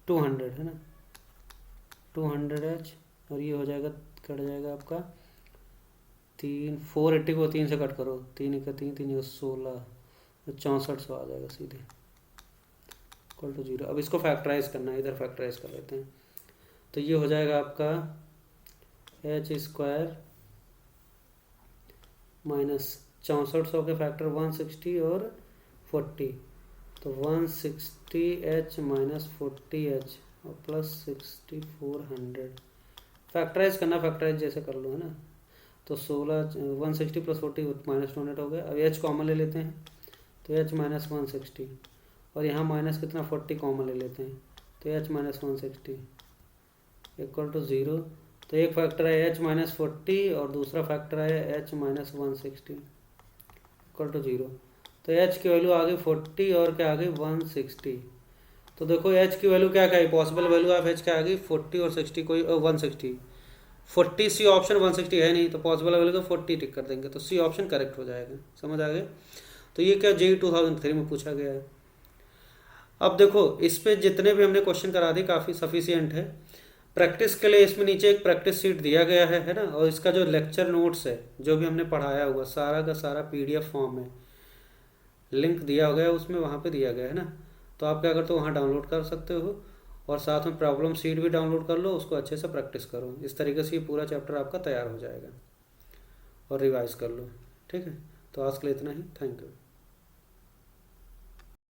S1: 200, है ना, 200h और ये हो जाएगा, कट जाएगा आपका 480 को 3 से कट करो, 3 का 3 3 16, तो 6400 आ जाएगा सीधे इक्वल टू 0। अब इसको फैक्टराइज करना है, इधर फैक्टराइज कर लेते हैं, तो ये हो जाएगा आपका h² माइनस 6400 के फैक्टर 160 और 40, तो 160h माइनस 40h और प्लस 6400 फैक्टराइज करना, फैक्टराइज जैसे कर लो, है ना। तो 160 प्लस 40 माइनस 200 हो गया। अब h कॉमन ले लेते हैं, तो h माइनस 160 और यहाँ माइनस कितना 40 कॉमन ले लेते हैं, तो h माइनस 160 इक्वल टू 0। तो एक फैक्टर है h माइनस 40 और दूसरा फैक्टर है h माइनस 160 इक्वल टू 0। तो h की वैल्यू आ गई 40 और क्या आ गई 160। तो देखो h की वैल्यू क्या क्या है, पॉसिबल वैल्यू ऑफ h क्या आ गई 40 और 60 कोई 160। 40 सी ऑप्शन, 160 है नहीं तो पॉसिबल अवेलेबल 40 टिक कर देंगे तो सी ऑप्शन करेक्ट हो जाएगा। समझ आ गया? तो ये क्या जेई 2003 में पूछा गया है। अब देखो इस पे जितने भी हमने क्वेश्चन करा दिए काफ़ी सफिशियंट है। प्रैक्टिस के लिए इसमें नीचे एक प्रैक्टिस सीट दिया गया है ना, और इसका जो लेक्चर नोट्स है जो भी हमने पढ़ाया हुआ सारा का सारा पीडीएफ फॉर्म में लिंक दिया गया है, उसमें वहाँ पे दिया गया है ना। तो आप क्या करते हो, वहाँ डाउनलोड कर सकते हो और साथ में प्रॉब्लम सीट भी डाउनलोड कर लो, उसको अच्छे से प्रैक्टिस करो। इस तरीके से ये पूरा चैप्टर आपका तैयार हो जाएगा और रिवाइज कर लो। ठीक है, तो आज के लिए इतना ही। Thank you.